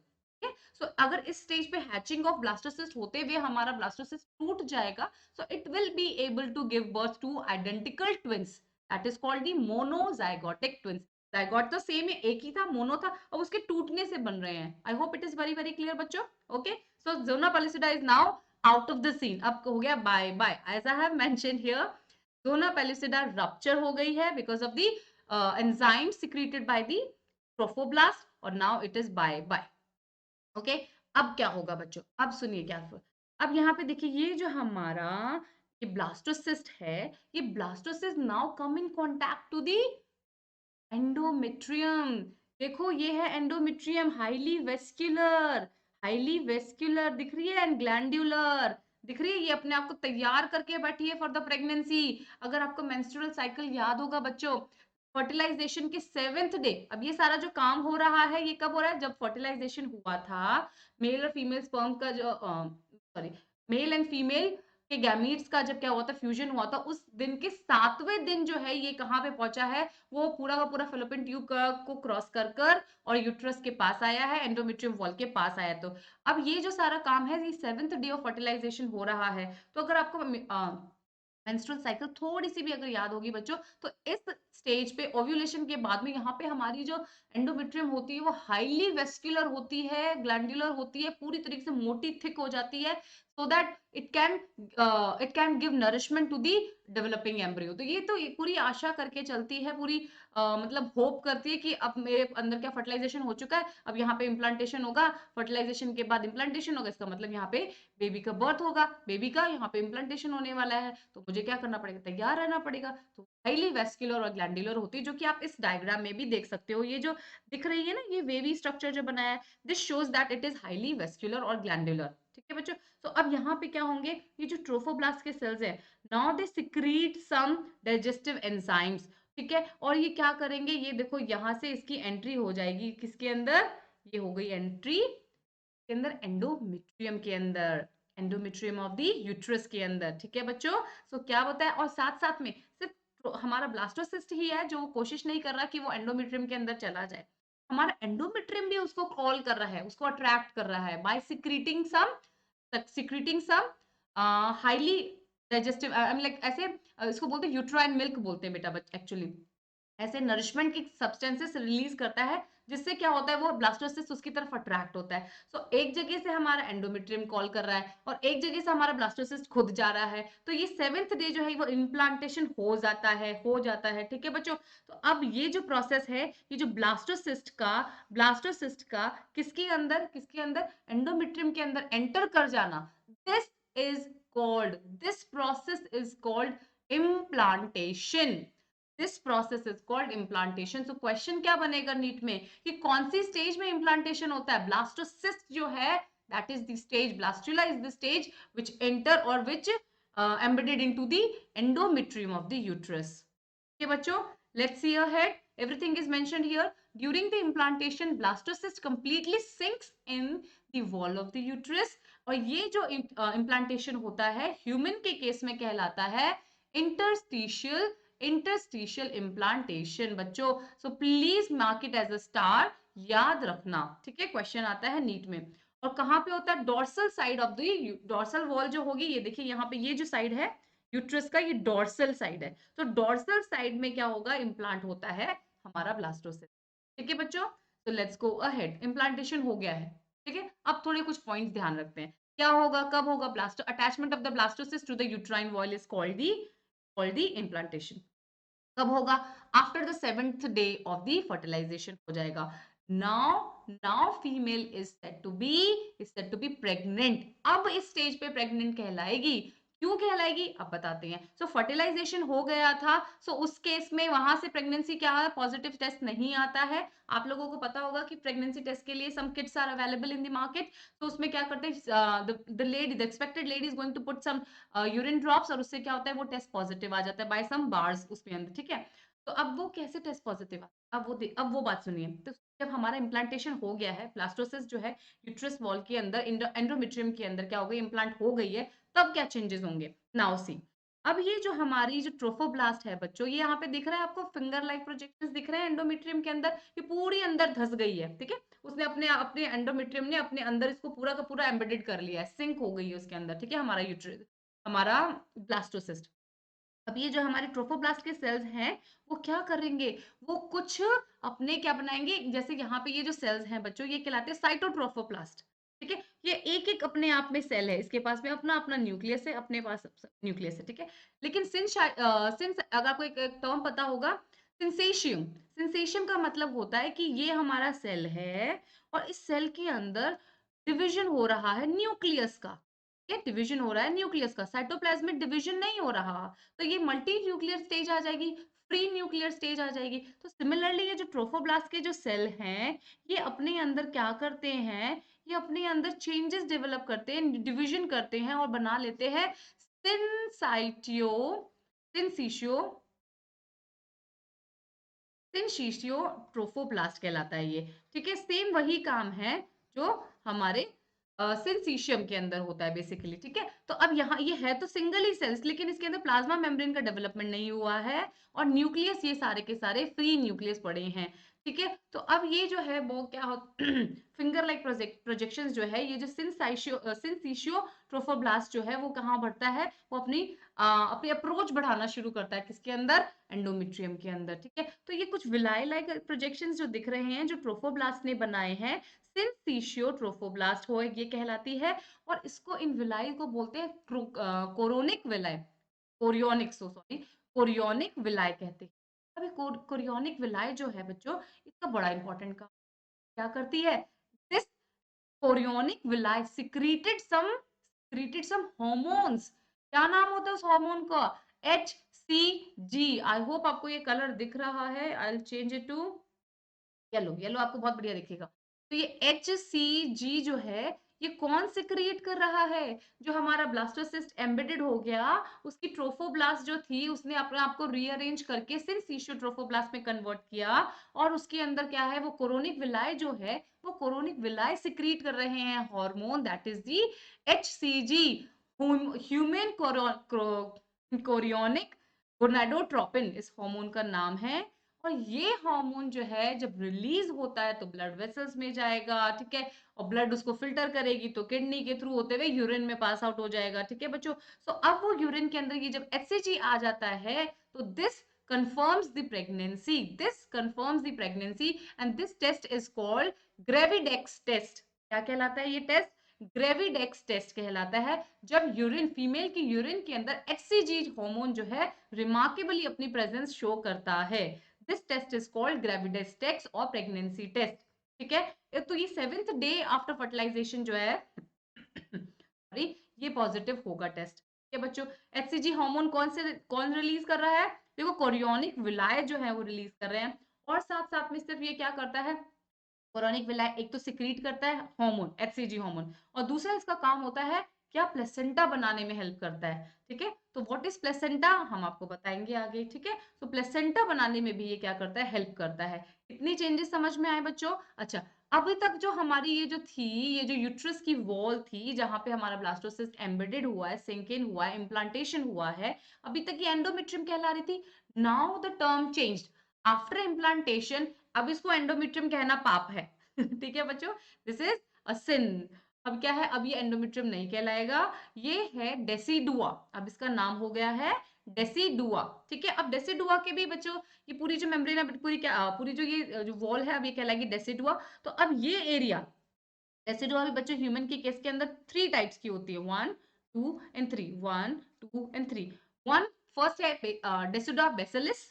So अगर इस स्टेज पे हैचिंग ऑफ ब्लास्टोसिस्ट होते हुए हमारा ब्लास्टोसिस्ट टूट जाएगा, so it will be able to give birth to identical twins, that is called the monozygotic twins. Zygote तो same है, एक ही था, मोनो था, और उसके टूटने से बन रहे हैं। I hope it is very, very clear बच्चों। Okay, so zona pellucida is now out of the scene, अब हो गया bye bye. As I have mentioned here, zona pellucida rupture हो गई है because of the enzyme secreted by the trophoblast, और now it is bye bye. Okay, अब क्या होगा बच्चों? अब सुनिए क्या अब यहाँ पे देखिए, ये जो हमारा ये ब्लास्टोसिस्ट है, ये blastocyst now come in contact to the endometrium. देखो, ये है एंडोमेट्रियम, हाईली वेस्क्युलर दिख रही है, एंड ग्लैंड्यूलर दिख रही है। ये अपने आप को तैयार करके बैठी है फॉर द प्रेगनेंसी। अगर आपको मेंस्ट्रुअल साइकिल याद होगा बच्चों, फर्टिलाइजेशन के 7th डे, अब ये सारा जो काम हो रहा है, ये कब हो रहा है? जब फर्टिलाइजेशन हुआ था, मेल और फीमेल स्पर्म का जो सॉरी, मेल एंड फीमेल के गैमीट्स का जब क्या हुआ था, फ्यूजन हुआ था, उस दिन के 7वें दिन जो है ये कहाँ पे पहुंचा है? वो पूरा का पूरा फेलोपियन ट्यूब को क्रॉस कर और यूट्रस के पास आया है, एंडोमेट्रियम वॉल के पास आया। तो अब ये जो सारा काम है, ये 7th डे ऑफ फर्टिलाइजेशन हो रहा है। तो अगर आपको मेंस्ट्रुअल साइकिल थोड़ी सी भी अगर याद होगी बच्चों, तो इस स्टेज पे ओव्यूलेशन के बाद में यहाँ पे हमारी जो एंडोमेट्रियम होती है वो हाईली वेस्क्युलर होती है, ग्लैंडुलर होती है, पूरी तरीके से मोटी थिक हो जाती है, so that it can give nourishment to the developing embryo. तो ये तो पूरी आशा करके चलती है, पूरी मतलब होप करती है कि अब मेरे अंदर क्या फर्टिलाइजेशन हो चुका है, अब यहाँ पे इम्प्लांटेशन होगा, फर्टिलाइजेशन के बाद इम्प्लांटेशन होगा, इसका मतलब यहाँ पे बेबी का बर्थ होगा, बेबी का यहाँ पे इम्प्लांटेशन होने वाला है, तो मुझे क्या करना पड़ेगा, तैयार रहना पड़ेगा। तो हाईली वेस्क्युलर और ग्लैंडुलर होती है, जो कि आप इस डायग्राम में भी देख सकते हो। ये जो दिख रही है ना, ये वेवी स्ट्रक्चर जो बनाया है, this shows that it is highly vascular और ग्लैंडुलर। ठीक है बच्चों, तो अब यहाँ पे क्या होंगे, ये जो ट्रोफोब्लास्ट के सेल्स है, now they secrete some digestive enzymes. ठीक है, और ये क्या करेंगे, ये देखो यहाँ से इसकी एंट्री हो जाएगी किसके अंदर, ये हो गई एंट्री के अंदर, एंडोमेट्रियम के अंदर, एंडोमेट्रियम ऑफ द यूट्रस के अंदर। ठीक है बच्चों, सो क्या होता है, और साथ साथ में सिर्फ हमारा ब्लास्टोसिस्ट ही है जो कोशिश नहीं कर रहा कि वो एंडोमेट्रियम के अंदर चला जाए, हमारा एंडोमेट्रियम भी उसको कॉल कर रहा है, उसको अट्रैक्ट कर रहा है by secreting some highly digestive, I mean like ऐसे इसको बोलते हैं यूट्राइन मिल्क बोलते हैं बेटा, एक्चुअली ऐसे नरिशमेंट की सब्सटेंसेस रिलीज करता है, जिससे क्या होता है, वो ब्लास्टोसिस्ट उसकी तरफ अट्रैक्ट होता है। सो एक जगह से हमारा एंडोमेट्रियम कॉल कर रहा है और एक जगह से हमारा ब्लास्टोसिस्ट खुद जा रहा है, तो ये 7th डे जो है वो इम्प्लांटेशन हो जाता है। ठीक है बच्चों, तो अब ये जो प्रोसेस है, ये जो ब्लास्टोसिस्ट का किसके अंदर एंडोमेट्रियम के अंदर एंटर कर जाना, this is this process is called implantation. This process is called implantation. So question क्या बनेगा नीट में कि कौन सी स्टेज में इम्प्लांटेशन होता है, ब्लास्टोसिस्ट जो है that is the stage, blastula is the stage which enter or which embedded into the endometrium of the uterus. Okay बच्चों, let's see ahead, everything is mentioned here. During the implantation blastocyst completely sinks in the wall of the uterus, और ये जो implantation होता है human के case में कहलाता है इंटरस्टिशियल इम्प्लांटेशन बच्चों। So please mark it as a star, याद रखना। ठीक है, क्वेश्चन आता है नीट में। और कहाँ पे होता है, dorsal side of the dorsal wall जो होगी, ये देखिए यहाँ पे ये जो साइड है यूट्रस का, ये डोर्सल साइड है, तो डोर्सल साइड में क्या होगा, इम्प्लांट होता है हमारा ब्लास्टोसिस्ट। ठीक है बच्चों, तो लेट्स गो अहेड, इम्प्लांटेशन हो गया है। ठीक है, अब थोड़े कुछ पॉइंट्स ध्यान रखते हैं, क्या होगा, कब होगा, blasto attachment of the blastocyst to the uterine wall is called the implantation. कब होगा, after the 7th day of the fertilization हो जाएगा। Now female is said to be pregnant, अब इस स्टेज पे प्रेग्नेंट कहलाएगी। क्यों कहलाएगी, अब बताते हैं। सो फर्टिलाइजेशन हो गया था, सो उस केस में वहां से प्रेगनेंसी क्या है, पॉजिटिव टेस्ट नहीं आता है। आप लोगों को पता होगा कि प्रेगनेंसी टेस्ट के लिए some kits are available in the market, तो उसमें क्या करते हैं, the expected lady is going to put some urine drops, और उससे क्या होता है, वो टेस्ट पॉजिटिव आ जाता है बाय सम बार्स उसके अंदर। ठीक है, तो अब वो कैसे टेस्ट पॉजिटिव आता है, अब वो बात सुनिए। तो जब हमारा इम्प्लांटेशन हो गया है, ब्लास्टोसिस जो है यूट्रस वॉल के अंदर, एंडोमेट्रियम के अंदर क्या हो गई, इम्प्लांट हो गई है, तब क्या चेंजेस होंगे, नाउ सी। अब ये जो हमारी जो ट्रोफोब्लास्ट है बच्चों, ये यहाँ पे दिख रहा है आपको, फिंगर लाइक प्रोजेक्शंस दिख रहे हैं एंडोमेट्रियम के अंदर, ये पूरी अंदर धस गई है। ठीक है, उसने अपने अपने एंडोमेट्रियम ने अपने अंदर इसको पूरा का पूरा एम्बेडेड कर लिया है, सिंक हो गई है उसके अंदर। ठीक है, हमारा ब्लास्टोसिस्ट। अब ये जो हमारे ट्रोफोब्लास्ट के सेल्स हैं, वो क्या करेंगे, वो कुछ अपने क्या बनाएंगे, जैसे यहाँ पे ये जो सेल्स हैं बच्चों, ये कहलाते हैं साइटोट्रोफोप्लास्ट। ठीक है, ये एक एक अपने आप में सेल है, इसके पास में अपना अपना न्यूक्लियस है, अपने पास न्यूक्लियस है। ठीक है, लेकिन सिंस अगर आपको एक टर्म पता होगा, सिंसेशियम, सिंसेशियम का मतलब होता है कि ये हमारा सेल है और इस सेल के अंदर डिविजन हो रहा है न्यूक्लियस का। ये डिवीजन हो रहा है न्यूक्लियस का, साइटोप्लाज्मिक डिवीजन नहीं हो रहा, तो ये मल्टी न्यूक्लियर स्टेज आ जाएगी, फ्री न्यूक्लियर स्टेज आ जाएगी। तो सिमिलरली ये जो ट्रोफोब्लास्ट के जो सेल हैं, ये अपने अंदर क्या करते हैं, ये अपने अंदर चेंजेस डेवलप करते हैं, डिवीजन करते हैं और बना लेते हैं सिंसाइटियो सिंसिशियो सिंशीशियो ट्रोफोब्लास्ट कहलाता है ये। ठीक है, सेम वही काम है जो हमारे सिंसीशियम के अंदर होता है बेसिकली। ठीक है, तो अब यहाँ ये है तो सिंगल ही सेल्स, लेकिन इसके अंदर प्लाज्मा मेम्ब्रेन का डेवलपमेंट नहीं हुआ है और न्यूक्लियस ये सारे के सारे फ्री न्यूक्लियस पड़े हैं। ठीक है, तो अब ये जो है वो क्या हो फिंगर लाइक प्रोजेक्शंस जो है, ये जो सिंसिशियो ट्रोफोब्लास्ट जो है वो कहाँ बढ़ता है, वो अपनी अप्रोच बढ़ाना शुरू करता है, किसके अंदर, एंडोमेट्रियम के अंदर। ठीक है, तो ये कुछ विलाई लाइक प्रोजेक्शंस जो दिख रहे हैं जो ट्रोफोब्लास्ट ने बनाए हैं, सिंसिशियो ट्रोफोब्लास्ट हो ये कहलाती है। और इसको इन विलाई को बोलते हैं chorionic villi, chorionic, so sorry, chorionic villi कहते हैं। अभी कोरियोनिक विलाई जो है बच्चों, इसका बड़ा इंपॉर्टेंट काम क्या करती है, this chorionic villi secreted some hormones. क्या नाम होता है उस हार्मोन का, HCG। आई होप आपको ये कलर दिख रहा है, I will change it to yellow, yellow आपको बहुत बढ़िया दिखेगा। तो ये HCG जो है, ये कौन से क्रिएट कर रहा है, जो हमारा ब्लास्टोसिस्ट एम्बेडेड हो गया, उसकी ट्रोफोब्लास्ट जो थी उसने अपने आप को रीअरेंज करके सिंसिशियो ट्रोफोब्लास्ट में कन्वर्ट किया, और उसके अंदर क्या है, वो कोरोनिक विलाई जो है, वो कोरोनिक विलाई सिक्रीट कर रहे हैं hormone, that is the HCG, human chorionic gonadotropin इस हार्मोन का नाम है। और ये हार्मोन जो है जब रिलीज होता है तो ब्लड वेसल्स में जाएगा, ठीक है, और ब्लड उसको फिल्टर करेगी तो किडनी के थ्रू होते हुए यूरिन में पास आउट हो जाएगा। ठीक है बच्चों, सो अब वो यूरिन के अंदर ये जब HCG आ जाता है, तो this confirms the pregnancy and this test is called Gravidex test। क्या कहलाता है ये टेस्ट, ग्रेविडेक्स टेस्ट कहलाता है। जब यूरिन, फीमेल की यूरिन के अंदर HCG हार्मोन जो है रिमार्केबली अपनी प्रेजेंस शो करता है, this test is called Gravindex test और प्रेगनेंसी टेस्ट। ठीक है, तो ये 7th डे आफ्टर फर्टिलाइजेशन जो है सॉरी, ये पॉजिटिव होगा टेस्ट। ठीक है बच्चों, HCG हार्मोन कौन रिलीज कर रहा है, देखो कोरियोनिक विलाय जो है वो रिलीज कर रहे हैं। और साथ साथ में सिर्फ ये क्या करता है, कोरोनिक विलाय एक तो सिक्रीट करता है हार्मोन, HCG हार्मोन, और दूसरा इसका काम होता है क्या, प्लेसेंटा बनाने में हेल्प करता है। ठीक है, तो व्हाट इज प्लेसेंटा हम आपको बताएंगे आगे। ठीक है, तो प्लेसेंटा बनाने में भी ये क्या करता है, हेल्प करता है। इतनी चेंजेस समझ में आए बच्चों। अच्छा, अभी तक जो हमारी ये जो थी, ये जो यूट्रस की वॉल थी जहां पे हमारा ब्लास्टोसिस्ट एम्बेडेड हुआ है, सिंक इन हुआ है, इम्प्लांटेशन हुआ है, अभी तक ये एंडोमेट्रियम कहला रही थी। Now the term changed after implantation, अब इसको एंडोमेट्रियम कहना पाप है। ठीक है बच्चों, दिस इज अ सिन। अब क्या है, अब ये एंडोमेट्रियम नहीं कहलाएगा, ये है डेसिडुआ। अब इसका नाम हो गया है डेसिडुआ। ठीक है, अब डेसिडुआ के भी बच्चों, ये पूरी जो मेम्ब्रेन है, पूरी जो ये जो वॉल है, अब ये कहलाएगी डेसिडुआ। तो अब ये एरिया, डेसिडुआ भी बच्चों ह्यूमन के केस के अंदर 3 टाइप्स की होती है, 1 2 एंड 3, 1 2 एंड 3। वन, फर्स्ट है डेसिडुआ बेसिलिस,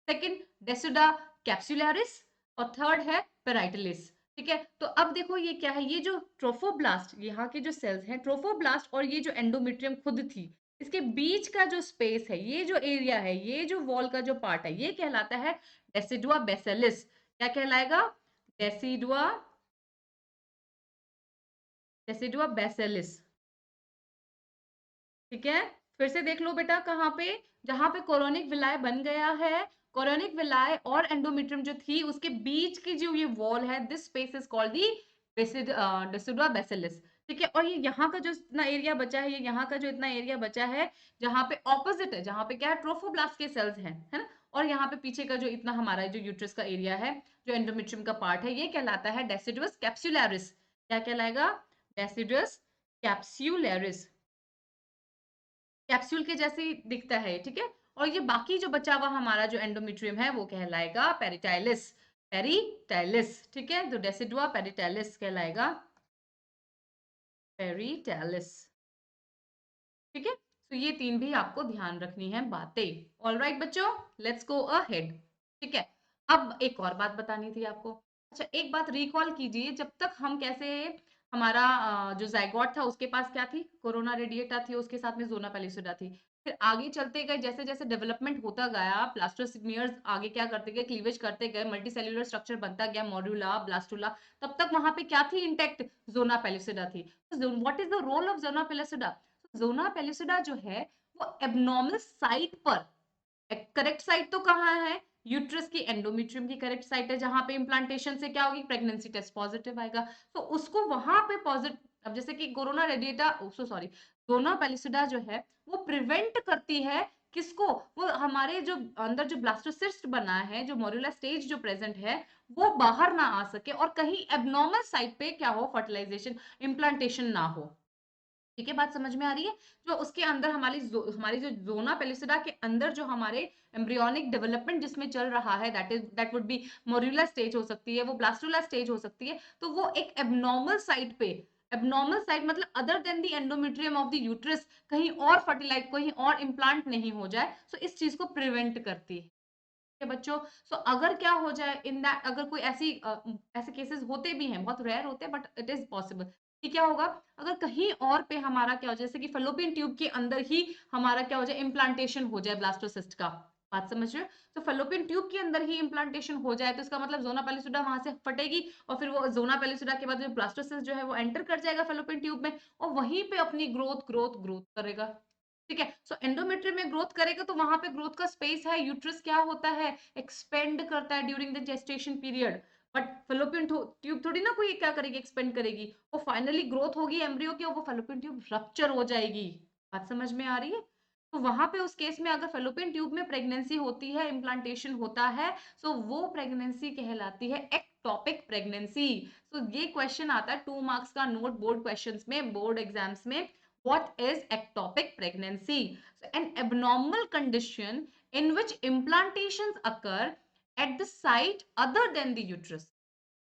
सेकंड डेसिडा कैप्सुलरिस, और थर्ड है पेराइटलिस। ठीक है, तो अब देखो ये क्या है, ये जो ट्रोफोब्लास्ट, यहाँ के जो सेल्स हैं ट्रोफोब्लास्ट, और ये जो एंडोमेट्रियम खुद थी, इसके बीच का जो स्पेस है, ये जो एरिया है, ये जो वॉल का जो पार्ट है, ये कहलाता है डेसिडुआ बेसिलिस। क्या कहलाएगा, डेसिडुआ, डेसिडुआ बेसिलिस। ठीक है, फिर से देख लो बेटा, कहाँ पे, जहां पे कोरोनिक विलाय बन गया है, कोरोनिक विलाय और एंडोमेट्रियम जो थी उसके बीच की जो ये वॉल है, this space is called the decidua basalis. ठीक है, और ये यहाँ का जो इतना एरिया बचा है, ये यहाँ का जो इतना एरिया बचा है, जहां पे ऑपोजिट है, जहां पे क्या है, ट्रोफोब्लास्ट के सेल्स हैं, है ना, और यहाँ पे पीछे का जो इतना हमारा जो यूट्रस का एरिया है, जो एंडोमेट्रियम का पार्ट है, ये कहलाता है डेसिडुअस कैप्सुलरिस। क्या कहलाएगा, डेसिडुअस कैप्सुलरिस, कैप्सूल के जैसे ही दिखता है। ठीक है, और ये बाकी जो बचा हुआ हमारा जो एंडोमेट्रियम है वो कहलाएगा पेरिटाइलिस, पेरिटाइलिस। ठीक है, तो डेसिडुआ पेरिटाइलिस कहलाएगा, पेरिटाइलिस। ठीक है, तो ये 3 भी आपको ध्यान रखनी है बातें। ऑल राइट बच्चों, लेट्स गो अहेड। ठीक है, अब एक और बात बतानी थी आपको। अच्छा, एक बात रिकॉल कीजिए, जब तक हम कैसे, हमारा जो जाइगोट था उसके पास क्या थी, कोरोना रेडिएटा थी, उसके साथ में जोना पेलिसिडा थी। फिर आगे चलते गए, जैसे जैसे डेवलपमेंट होता गया, ब्लास्टोसिमियर्स आगे क्या करते गए, क्लीवेज करते गए, मल्टी सेल्यूलर स्ट्रक्चर बनता गया, मॉड्यूला ब्लास्टुला, तब तक वहां पे क्या थी, इंटेक्ट जोना पेलिसिडा थी। What is the role of zona pellucida, zona pellucida जो है वो एब्नॉर्मल साइट पर, करेक्ट साइट तो कहाँ है, यूट्रस की एंडोमेट्रियम की करेक्ट साइट है, जहां पे इम्प्लांटेशन से क्या होगी, प्रेगनेंसी टेस्ट पॉजिटिव आएगा, तो उसको वहां पे पॉजिटिव, अब जैसे कि corona radiata, so sorry, zona pellucida जो है वो प्रिवेंट करती है किसको, वो हमारे जो अंदर जो ब्लास्टोसिस्ट बना है, जो मोरुला स्टेज जो प्रेजेंट है, वो बाहर ना आ सके और कहीं एब्नॉर्मल साइट पे क्या हो, फर्टिलाइजेशन, इम्प्लांटेशन ना हो। ठीक है, बात समझ में आ रही है? जो उसके अंदर हमारी जो ज़ोना पेलिसिडा के अंदर जो हमारे एम्ब्रियोनिक डेवलपमेंट जिसमें चल रहा है, that would be morula stage हो सकती है, वो ब्लास्टुला स्टेज हो सकती है, तो वो एक एब्नॉर्मल साइट पे, एब्नॉर्मल साइट मतलब other than the endometrium of the uterus, कहीं और फर्टिलाइज, कहीं और इम्प्लांट नहीं हो जाए, सो इस चीज को प्रिवेंट करती है। बच्चों, सो अगर क्या हो जाए इन दैट, अगर कोई ऐसे केसेस होते भी हैं, बहुत रेयर होते हैं बट इट इज पॉसिबल, कि क्या होगा, अगर कहीं और पे हमारा क्या हो जाए, जैसे कि फेलोपियन ट्यूब के अंदर ही हमारा क्या हो जाए, इम्प्लांटेशन हो जाए ब्लास्टोसिस्ट का, बात समझ रहे हो? तो फेलोपियन ट्यूब के अंदर ही इम्प्लांटेशन हो जाए तो इसका मतलब ज़ोना पेलिसुडा वहां से फटेगी और फिर वो ज़ोना पेलिसुडा के बाद जो ब्लास्टोसिस्ट जो है वो एंटर कर जाएगा फेलोपियन ट्यूब में और वहीं पे अपनी ग्रोथ करेगा। ठीक है, सो एंडोमेट्रियम में ग्रोथ करेगा तो वहां पे ग्रोथ का स्पेस है, यूट्रस क्या होता है, एक्सपेंड करता है during the gestation period, but fallopian tube थोड़ी ना कोई क्या करेगी, एक्सपेंड करेगी, वो फाइनली ग्रोथ होगी एम्ब्रियो की और वो फेलोपियन ट्यूब रप्चर हो जाएगी। बात समझ में आ रही है? तो वहां पे उस केस में अगर फेलोपियन ट्यूब में प्रेगनेंसी होती है, इम्प्लांटेशन होता है, सो वो प्रेगनेंसी कहलाती है एक्टॉपिक प्रेगनेंसी। सो ये क्वेश्चन आता है 2 मार्क्स का, नोट बोर्ड क्वेश्चंस में, बोर्ड एग्जाम्स में, what is ectopic pregnancy? So an abnormal condition in which implantations occur at the site other than the uterus.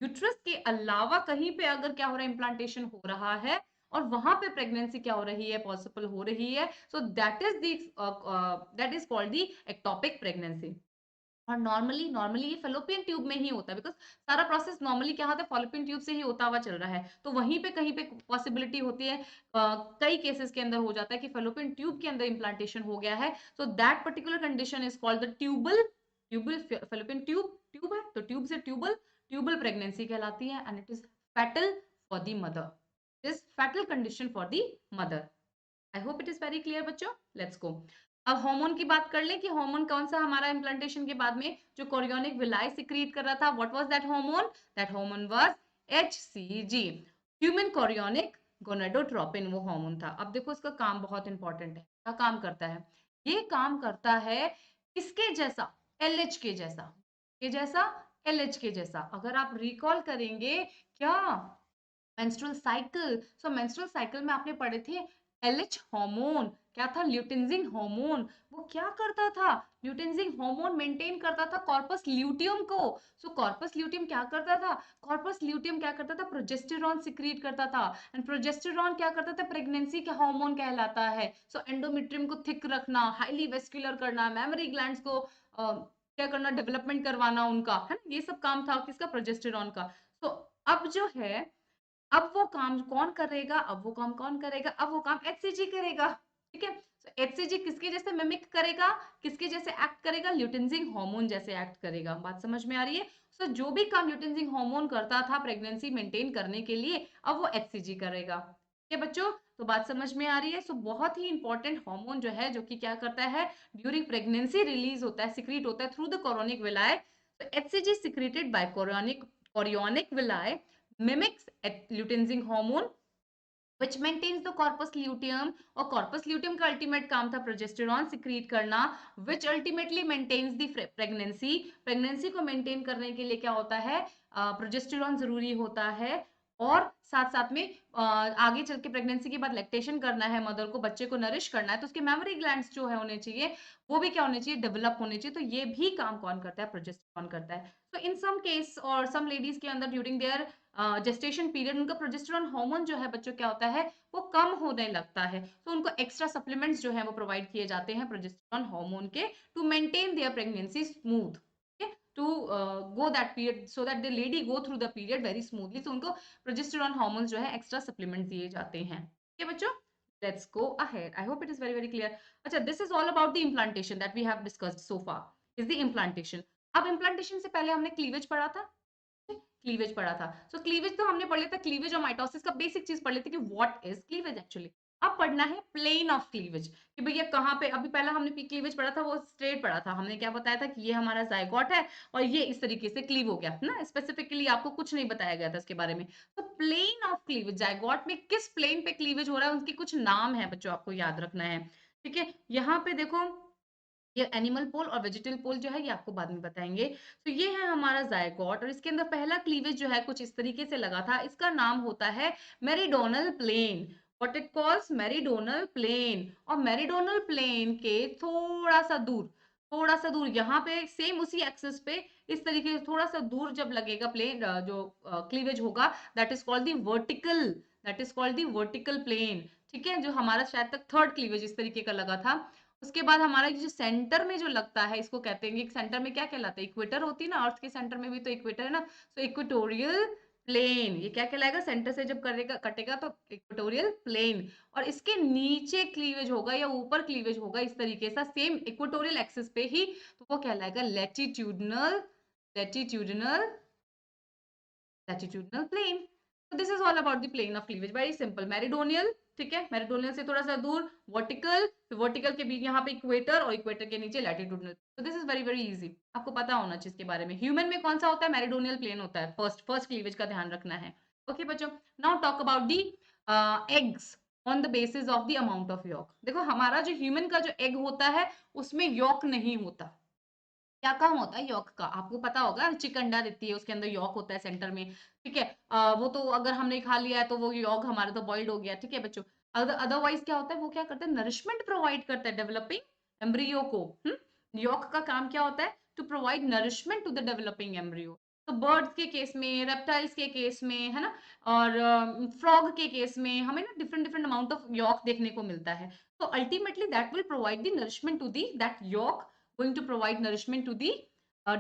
Uterus के अलावा कहीं पे अगर क्या हो रहा है, इम्प्लांटेशन हो रहा है और वहां पे प्रेगनेंसी क्या हो रही है, पॉसिबल हो रही है, so that is called the ectopic pregnancy. और नॉर्मली ये फेलोपियन ट्यूब में ही होता है, बिकॉज सारा प्रोसेस नॉर्मली क्या होता है, फेलोपियन ट्यूब से ही होता हुआ चल रहा है, तो वहीं पे कहीं पे पॉसिबिलिटी होती है, कई केसेस के अंदर हो जाता है कि फेलोपियन ट्यूब के अंदर इम्प्लांटेशन हो गया है, so that particular condition is called the tubal, fallopian tube है तो ट्यूब से ट्यूबल प्रेगनेंसी कहलाती है and it is fatal for the mother, is fatal condition for the mother. I hope it is very clear बच्चों, let's go. अब hormone की बात कर लें कि हार्मोन कौन सा हमारा इम्प्लांटेशन के बाद में जो कोरियोनिक विलाई सिक्रीट कर रहा था, what was that hormone? That hormone was HCG, human chorionic gonadotropin, वो हार्मोन था। अब देखो इसका काम बहुत इंपॉर्टेंट है, क्या काम करता है? ये काम करता है किसके जैसा? एलएच के जैसा, के जैसा, एलएच के जैसा। अगर आप रिकॉल करेंगे क्या, मेंस्ट्रुअल साइकिल, सो मेंस्ट्रुअल साइकिल में आपने पढ़े थे एलएच हार्मोन, क्या था? ल्यूटिनजिंग हार्मोन। वो क्या करता था? ल्यूटिनजिंग हार्मोन मेंटेन करता था कॉर्पस ल्यूटियम को। सो कॉर्पस ल्यूटियम क्या करता था? कॉर्पस ल्यूटियम क्या करता था? प्रोजेस्टेरॉन सिक्रीट करता था एंड प्रोजेस्टेरॉन क्या करता था? प्रेगनेंसी का हार्मोन कहलाता है। सो एंडोमेट्रियम को थिक रखना, हाईली वेस्कुलर करना, मेमोरी ग्लैंड्स को क्या करना, डेवलपमेंट करवाना उनका, है ना, ये सब काम था किसका? प्रोजेस्टेरॉन का। तो अब जो है, अब वो काम कौन करेगा? अब वो काम कौन करेगा? अब वो काम एचसीजी करेगा। ठीक है, तो एचसीजी किसके जैसे मिमिक करेगा, किसके जैसे एक्ट करेगा? ल्यूटिनजिंग हार्मोन जैसे एक्ट करेगा। बात समझ में आ रही है? सो जो भी काम ल्यूटिनजिंग हार्मोन करता था प्रेगनेंसी मेंटेन करने के लिए, अब वो एचसीजी करेगा। ठीक है बच्चों, तो बात समझ में आ रही है? सो बहुत ही इंपॉर्टेंट हार्मोन जो है, जो कि क्या करता है, ड्यूरिंग प्रेगनेंसी रिलीज होता है, सिक्रीट होता है थ्रू द कोरोनिक विलाय। तो HCG secreted by chorionic विलाय mimics luteinizing hormone which maintains the corpus luteum, और corpus luteum का अल्टीमेट काम था प्रोजेस्टेरॉन सिक्रीट करना, which ultimately maintains the pregnancy। Pregnancy को मेंटेन करने के लिए क्या होता है, प्रोजेस्टेरॉन जरूरी होता है और साथ साथ में आगे चल के प्रेगनेंसी के बाद लैक्टेशन करना है, मदर को, बच्चे को नरिश करना है, तो उसके मेमोरी ग्लैंड्स जो है होने चाहिए, वो भी क्या होने चाहिए, डेवलप होने चाहिए। तो ये भी काम कौन करता है? प्रोजेस्टेरॉन करता है। तो इन सम केस और सम लेडीज के अंदर ड्यूरिंग देयर जेस्टेशन पीरियड उनका प्रोजेस्टेरॉन हार्मोन जो है बच्चों क्या होता है, वो कम होने लगता है, तो उनको एक्स्ट्रा सप्लीमेंट्स जो है वो प्रोवाइड किए जाते हैं प्रोजेस्टेरॉन हार्मोन के, to maintain their pregnancy smooth, to go that period, so that the lady go through the period very smoothly. तो उनको प्रोजेस्टेरॉन हार्मोन जो है एक्स्ट्रा सप्लीमेंट दिए जाते हैं। ठीक है बच्चों, let's go ahead, I hope it is very very clear. अच्छा, this is all about the implantation that we have discussed so far, is the implantation. अब इम्प्लांटेशन से पहले हमने क्लीवेज पढ़ा था, क्लीवेज पढ़ा था। सो क्लीवेज तो हमने पढ़ लिया था, क्लीवेज और माइटोसिस का बेसिक चीज पढ़ लेते कि व्हाट इज क्लीवेज एक्चुअली। अब पढ़ना है प्लेन ऑफ क्लीवेज, कि भैया कहाँ पे, अभी पहला हमने क्लीवेज पढ़ा था वो स्ट्रेट पढ़ा था, हमने क्या बताया था कि ये हमारा जायगोट है और ये इस तरीके से क्लीव हो गया ना, स्पेसिफिकली आपको कुछ नहीं बताया गया था इसके बारे में। तो प्लेन ऑफ क्लीवेज, जायगोट में किस प्लेन पे क्लीवेज हो रहा है, उनके कुछ नाम है बच्चों, आपको याद रखना है। ठीक है, यहाँ पे देखो ये एनिमल पोल और वेजिटल पोल जो है ये आपको बाद में बताएंगे। तो ये है हमारा जायगोट और इसके अंदर पहला क्लीवेज जो है कुछ इस तरीके से लगा था। इसका नाम होता है meridional plane. What it calls? Meridional plane. और मेरीडोनल प्लेन के थोड़ा सा दूर यहाँ पे सेम उसी एक्सिस पे इस तरीके से थोड़ा सा दूर जब लगेगा प्लेन जो क्लीवेज होगा, that is called the vertical, that is called the vertical plane. ठीक है, जो हमारा शायद तक थर्ड क्लीवेज इस तरीके का लगा था। उसके बाद हमारा जो सेंटर में जो लगता है इसको कहते हैं कि सेंटर में क्या कहलाता है? इक्वेटर होती है ना, अर्थ के सेंटर में भी तो इक्वेटर है ना, तो इक्वेटोरियल प्लेन। ये क्या कहलाएगा? सेंटर से जब करेगा कटेगा तो इक्वेटोरियल प्लेन। और इसके नीचे क्लीवेज होगा या ऊपर क्लीवेज होगा इस तरीके से सेम इक्वेटोरियल एक्सिस पे ही, तो वो कहलाएगा लैटिट्यूडनल लैटिट्यूडनल लैटिट्यूडनल प्लेन। तो this is all about the plane of cleavage, very simple. Meridional, ठीक है, मेरीडोनियल से थोड़ा सा दूर वर्टिकल, फिर वर्टिकल के बीच यहाँ पे इक्वेटर और इक्वेटर के नीचे लैटिट्यूडनल। तो this is very very easy, आपको पता होना चाहिए इसके बारे में। ह्यूमन में कौन सा होता है? मेरीडोनियल प्लेन होता है, फर्स्ट फर्स्ट क्लीवेज का ध्यान रखना है। ओके बच्चों, now talk about the eggs on the basis of the amount of York. देखो हमारा जो ह्यूमन का जो एग होता है उसमें यॉक नहीं होता। क्या काम होता है यॉक का? आपको पता होगा, चिक अंडा देती है, उसके अंदर यॉक होता है सेंटर में। ठीक है, वो तो अगर हमने खा लिया है तो वो यॉक हमारा तो बॉइल्ड हो गया। ठीक है बच्चों, अदरवाइज क्या होता है, वो क्या करता है? नरिशमेंट प्रोवाइड करता है डेवलपिंग एम्ब्रियो को। यॉक का काम क्या होता है? To provide nourishment to the developing embryo. तो बर्ड्स के केस में, रेप्टाइल्स के केस में, है ना, और फ्रॉग के केस में हमें ना different different amount of yolk देखने को मिलता है। तो ultimately that will provide the nourishment to the that yolk, going to provide nourishment to the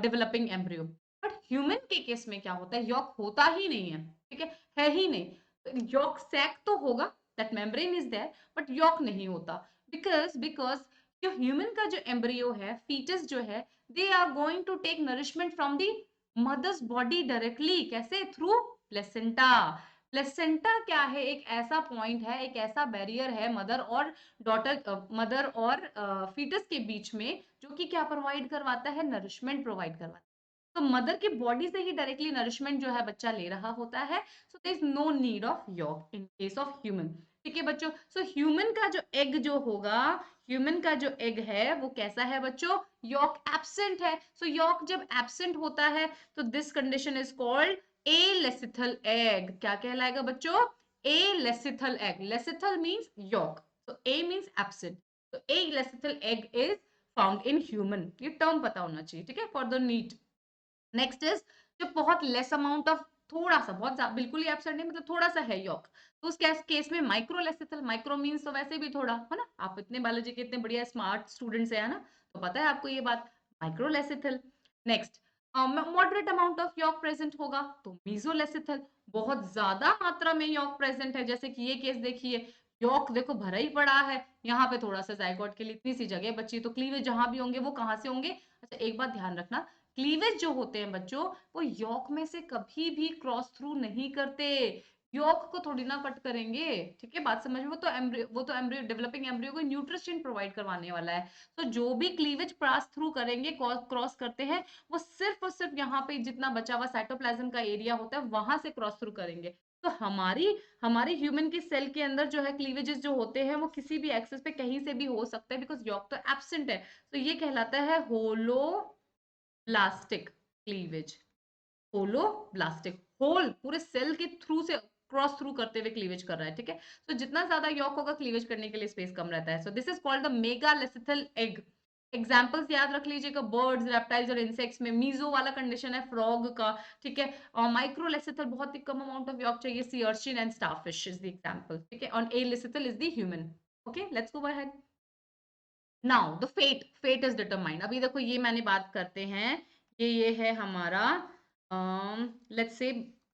developing embryo। बट ह्यूमन के केस में क्या होता है? यॉक होता ही नहीं है। ठीक है ही नहीं। यॉक सैक तो होगा, that membrane is there, but yolk नहीं होता। बिकॉज जो ह्यूमन का जो एम्ब्रियो है, फीटस जो है, they are going to take nourishment from the mother's body directly. कैसे? Through placenta. प्लेसेंटा क्या है? एक ऐसा पॉइंट है, एक ऐसा बैरियर है मदर और मदर और फीटस के बीच में, जो कि क्या प्रोवाइड करवाता है? नरिशमेंट प्रोवाइड करवाता है। तो मदर की बॉडी से ही डायरेक्टली नरिशमेंट जो है बच्चा ले रहा होता है। So there is no need of yolk in case of human. ठीक है बच्चों, सो ह्यूमन का जो एग जो होगा, ह्यूमन का जो एग है वो कैसा है बच्चों? यॉक एब्सेंट है। सो यॉक जब एब्सेंट होता है तो this condition is called alecithal egg. क्या कहलाएगा बच्चों? Alecithal egg. Lecithal means yolk, so A means absent, so alecithal egg is found in human। ये टर्म पता होना चाहिए, ठीक है, for the NEET. Next is जो बहुत लेस अमाउंट ऑफ, थोड़ा सा, बहुत बिल्कुल ही एब्सेंट नहीं, मतलब थोड़ा सा है यॉक, तो उस केस में माइक्रोलेसिथल। माइक्रो मींस तो वैसे भी थोड़ा, है ना, आप इतने बायोलॉजी के इतने बढ़िया स्मार्ट स्टूडेंट्स है ना, तो पता है आपको ये बात, microlecithal. Next, moderate amount of York present होगा तो मीजोलेसिथल। बहुत ज्यादा मात्रा में यॉक प्रेजेंट है, जैसे कि ये केस देखिए, यॉक देखो भरा ही पड़ा है, यहाँ पे थोड़ा सा जायगोट के लिए इतनी सी जगह बची, तो क्लीवेज जहां भी होंगे वो कहाँ से होंगे? अच्छा एक बात ध्यान रखना, क्लीवेज जो होते हैं बच्चों, वो यॉक में से कभी भी क्रॉस थ्रू नहीं करते। यॉक को थोड़ी ना कट करेंगे। ठीक है, बात समझ में? वो तो एम्ब्रियो डेवलपिंग एम्ब्रियो को न्यूट्रिशन प्रोवाइड करवाने वाला है। तो जो भी क्लीवेज पास थ्रू करेंगे, क्रॉस करते हैं, वो सिर्फ और सिर्फ यहाँ पे जितना बचा हुआ साइटोप्लाज्म का एरिया होता है वहां से क्रॉस थ्रू करेंगे। तो हमारी ह्यूमन की सेल के अंदर जो है क्लीवेजेस जो होते हैं वो किसी भी एक्सेस पे कहीं से भी हो सकता है, बिकॉज यॉक तो एब्सेंट है। तो ये कहलाता है होलो ब्लास्टिक क्लीवेज। होलो ब्लास्टिक, होल पूरे सेल के थ्रू से क्रॉस थ्रू करते हुए क्लीवेज कर रहा है। ठीक है, तो जितना ज्यादा यॉक होगा क्लीवेज करने के लिए स्पेस कम रहता है। So this is called the megalecithal egg. Examples याद रख लीजिएगा, बर्ड्स, रेप्टाइल्स और इंसेक्ट्स में। मीजो वाला कंडीशन है फ्रॉग का। ठीक है, और माइक्रोलेसिथल बहुत ही कम अमाउंट ऑफ यॉक चाहिए, sea urchin and starfish is the example. ठीक है, और alecithal is the human. Okay, let's go ahead. Now the fate is determined. अभी देखो ये मैंने बात करते हैं, ये है हमारा लेट्स से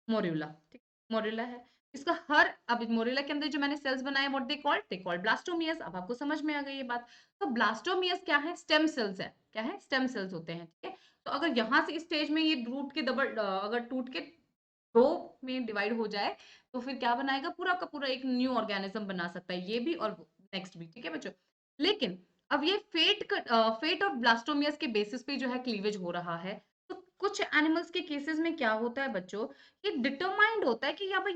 मोरुला। ठीक, मोरुला है, इसका हर, अब मोरुला के अंदर जो मैंने सेल्स बनाए व्हाट दे कॉल्ड ब्लास्टोमियस। अब आपको समझ में आ गई ये बात। तो ब्लास्टोमियस क्या है? स्टेम सेल्स है। क्या है? स्टेम सेल्स होते हैं। ठीक है, तो अगर यहाँ से इस स्टेज में ये रूट के डबल अगर टूट के दो में डिवाइड हो जाए तो फिर क्या बनाएगा? पूरा का पूरा एक न्यू ऑर्गेनिज्म बना सकता है, ये भी और नेक्स्ट भी। ठीक है बच्चों, लेकिन अब ये फेट और ब्लास्टोमियस के बेसिस पे जो है क्लीवेज हो रहा है। तो कुछ एनिमल्स के केसेस में क्या होता है बच्चों, ये डिटरमाइंड होता है कि यहाँ पे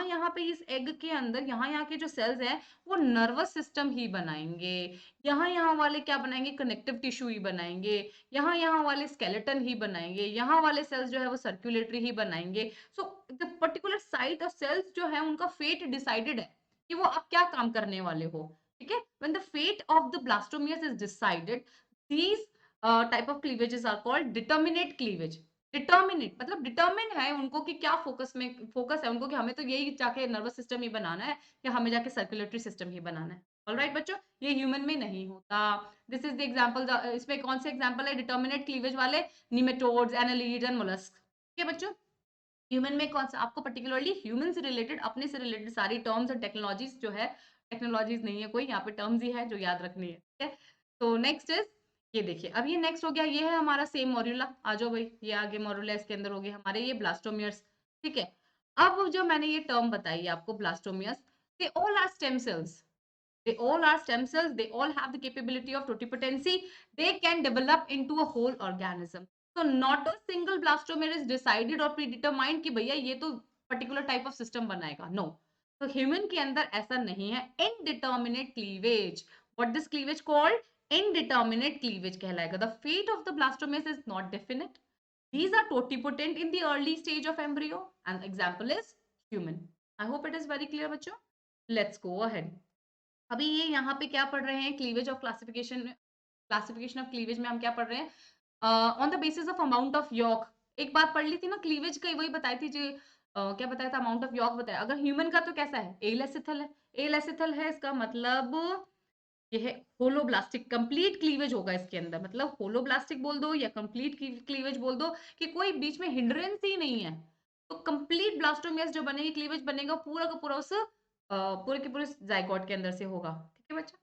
यहाँ पे इस एग के अंदर यहाँ के जो सेल्स हैं वो नर्वस सिस्टम ही बनाएंगे, यहाँ वाले क्या बनाएंगे, कनेक्टिव टिश्यू ही बनाएंगे, यहाँ वाले स्केलेटन ही बनाएंगे, यहाँ वाले सेल्स जो है वो सर्कुलेटरी ही बनाएंगे। So the particular site of cells जो है उनका फेट डिसाइडेड है कि वो आप क्या काम करने वाले हो। ठीक है, when the fate of the blastomeres is decided, these type of cleavages are called determinate cleavage. Determinate मतलब डिटर्मिन है उनको कि क्या फोकस है उनको कि हमें तो यही जाके नर्वस सिस्टम ही बनाना है या हमें जाके सर्कुलेटरी सिस्टम ही बनाना है। ऑलराइट बच्चों, ये ह्यूमन में नहीं होता। दिस इज द एग्जांपल, इसमें कौन से एग्जांपल है डिटर्मिनेट क्लीवेज वाले, निमेटोड्स, एनालीड्स एंड मोलस्क। ठीक है बच्चों, ह्यूमन में कौन सा आपको पर्टिकुलरली ह्यूमन से रिलेटेड, अपने से रिलेटेड सारी टर्म्स और टेक्नोलॉजीज जो है, टेक्नोलॉजीज नहीं है कोई यहाँ पे, टर्म्स ही है जो याद रखनी है। ठीक है, तो नेक्स्ट इज, ये देखिए अब ये नेक्स्ट हो गया, ये है हमारा सेम मोर्यूला, आ जाओ भाई, ये आगे मोर्यूला, इसके अंदर हो गए हमारे ये ब्लास्टोमियर्स। ठीक है, अब जो मैंने ये टर्म बताई आपको blastomeres, they all are stem cells, they all are stem cells, they all have the capability of totipotency, they can develop into a whole organism. So not a single blastomere is decided or predetermined कि भैया ये तो particular type of system बनाएगा, no. तो human के अंदर ऐसा नहीं है, indeterminate cleavage. What this cleavage called? Indeterminate cleavage कहलाएगा. The fate of the blastomeres is not definite. These are totipotent in the early stage of embryo, and example is human. I hope it is very clear बच्चों. Let's go ahead. अभी ये यहाँ पे क्या पढ़ रहे हैं, cleavage of classification, classification of cleavage में हम क्या पढ़ रहे हैं, on the basis of amount of York. एक बात पढ़ ली थी ना क्लीवेज का, वही बताई थी जो क्या बताया था, अमाउंट ऑफ यॉक बताया। अगर ह्यूमन का तो कैसा है, एलेसिथल है, एलेसिथल है, इसका मतलब ये है होलोब्लास्टिक, कंप्लीट क्लीवेज होगा इसके अंदर, मतलब होलोब्लास्टिक बोल दो या कंप्लीट क्लीवेज बोल दो कि कोई बीच में हिंड्रेंस ही नहीं है। तो कंप्लीट ब्लास्टोमियस जो बनेगी, क्लीवेज बनेगा पूरा का पूरा उस पूरे के पूरे जाइगोट के अंदर से होगा। ठीक है बच्चा,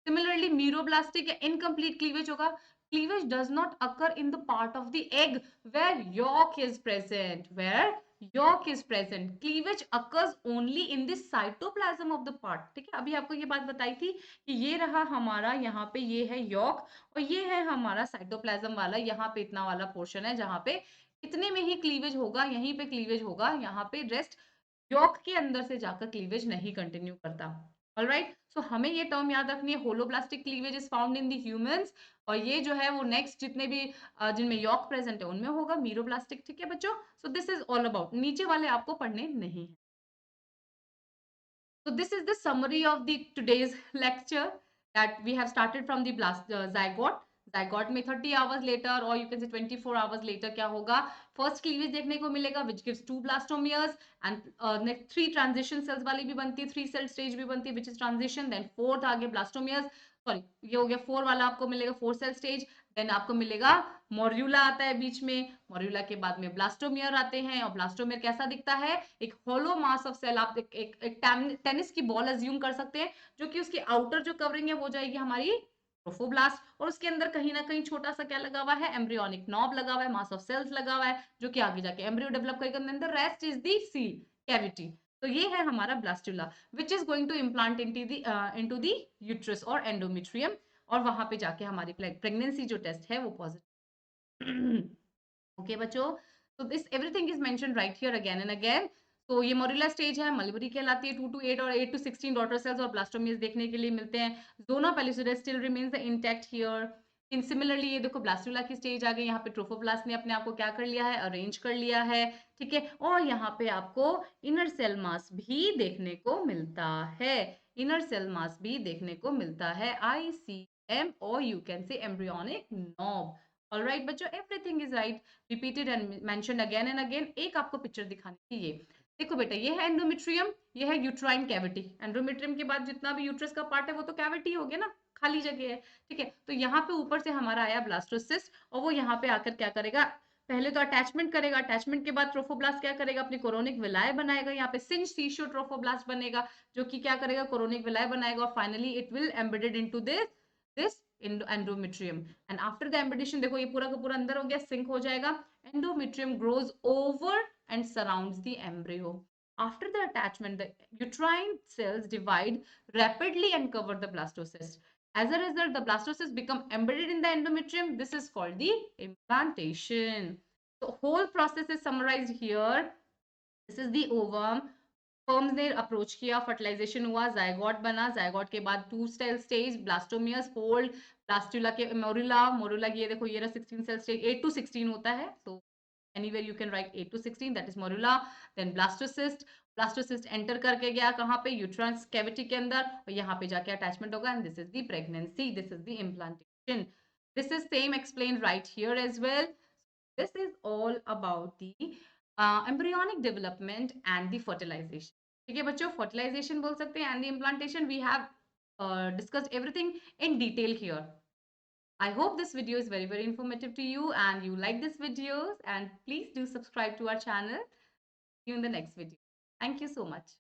सिमिलरली मीरोब्लास्टिक या इनकम्प्लीट क्लीवेज होगा। Cleavage does not occur in the part of the egg where yolk is present, where yolk is present, cleavage occurs only in the cytoplasm of the part। ठीक है, अभी आपको ये बात बताई थी कि ये रहा हमारा, यहाँ पे ये है यॉक और ये है हमारा साइटोप्लाज्म वाला, यहाँ पे इतना वाला पोर्शन है जहाँ पे इतने में ही क्लीवेज होगा, यहीं पे क्लीवेज होगा, यहाँ पे रेस्ट यॉक के अंदर से जाकर क्लीवेज नहीं कंटिन्यू करता। ऑलराइट, सो हमें ये टर्म याद रखनी है, holoblastic cleavage is found in the humans, और ये जो है वो नेक्स्ट जितने भी जिनमें यॉक प्रेजेंट है उनमें होगा मीरोब्लास्टिक। ठीक है बच्चों, सो दिस इज ऑल अबाउट, नीचे वाले आपको पढ़ने नहीं है। So this is the summary of the today's lecture, that we have started from the zygote. Zygote में 30 hours later or you can say 24 hours later क्या होगा, first cleavage देखने को मिलेगा which gives 2 blastomeres, and next 3 transition cells वाली भी बनती है, 3 cell stage भी बनती है which is transition, then 4th आगे blastomeres, सॉरी ये हो गया 4 वाला, आपको मिलेगा 4 cell stage, देन आपको मिलेगा मोर्यूला आता है बीच में, मोर्यूला के बाद में ब्लास्टोमियर आते हैं, और ब्लास्टोमियर कैसा दिखता है, एक होलो मास ऑफ सेल, आप एक टेनिस की बॉल अज्यूम कर सकते हैं, जो कि उसकी आउटर जो कवरिंग है वो जाएगी हमारी ट्रोफोब्लास्ट, और उसके अंदर कहीं ना कहीं छोटा सा क्या लगा हुआ है, एम्ब्रियोनिक नॉब लगा हुआ है, मास ऑफ सेल्स लगा हुआ है, जो कि आगे जाके एम्ब्रियो डेवलप करेगा, the rest is the coel cavity. तो ये है हमारा blastula which is going to implant into the uterus और एंडोमेट्रियम, और वहां पे जाके हमारी प्रेगनेंसी जो टेस्ट है वो पॉजिटिव। ओके बच्चों, तो this everything is mention right here again and again. तो ये मोरिला स्टेज है, मलबरी कहलाती है, 2 to 8 और 8 to 16 डॉटर सेल्स और ब्लास्टोमियस देखने के लिए मिलते हैं। Zona pellucida still remains intact here. In similarly ये देखो ब्लास्टुला की स्टेज आ गई, यहाँ पे ट्रोफोब्लास्ट ने अपने आप को क्या कर लिया है, अरेंज कर लिया है। ठीक है, और यहाँ पे आपको इनर सेल मास भी देखने को मिलता है, इनर सेल मास भी देखने को मिलता है, ICM, और you can say embryonic knob. Alright बच्चों, everything is right, repeated and mentioned again and again. एक आपको पिक्चर दिखानी थी, ये देखो बेटा, ये है एंडोमेट्रियम, ये है यूट्राइन कैविटी। एंडोमेट्रियम के बाद जितना भी यूट्रस का पार्ट है वो तो कैविटी हो गया ना, खाली जगह है। ठीक है, तो यहाँ पे ऊपर से हमारा आया ब्लास्टोसिस्ट, और वो यहाँ पे आकर क्या करेगा, पहले तो अटैचमेंट करेगा, अटैचमेंट के बाद ट्रोफोब्लास्ट क्या करेगा, अपनी कोरोनिक विलाय बनाएगा, यहाँ पे सिंच टिश्यू ट्रोफोब्लास्ट बनेगा, जो कि क्या करेगा, कोरोनिक विलाय बनाएगा, और finally it will embedded into this endometrium, and after the embedation देखो ये पूरा का पूरा अंदर हो गया, सिंक हो जाएगा, endometrium grows over and surrounds the embryo. After the attachment, the uterine cells divide rapidly and cover the blastocyst. As a result, the blastocyst become embedded in the endometrium. This is called the implantation. The whole process is summarized here. This is the ovum. Sperms ने approach किया, fertilization हुआ, zygote बना, zygote के बाद two cell stage, blastomeres, fold, blastula के morula, morula ये देखो ये रहा 16 सेल स्टेज, 8 to 16 होता है, so anywhere you can write 8 to 16, that is morula. Then blastocyst, blastocyst enter करके गया कहाँ पे, uterus cavity के अंदर, और यहाँ पे जाके attachment होगा, and this is the pregnancy, this is the implantation. This is same explained right here as well. This is all about the embryonic development and the fertilization. ठीक है बच्चों, fertilization बोल सकते हैं and the implantation. We have discussed everything in detail here. I hope this video is very, very informative to you and you like this videos, and please do subscribe to our channel. See you in the next video. Thank you so much.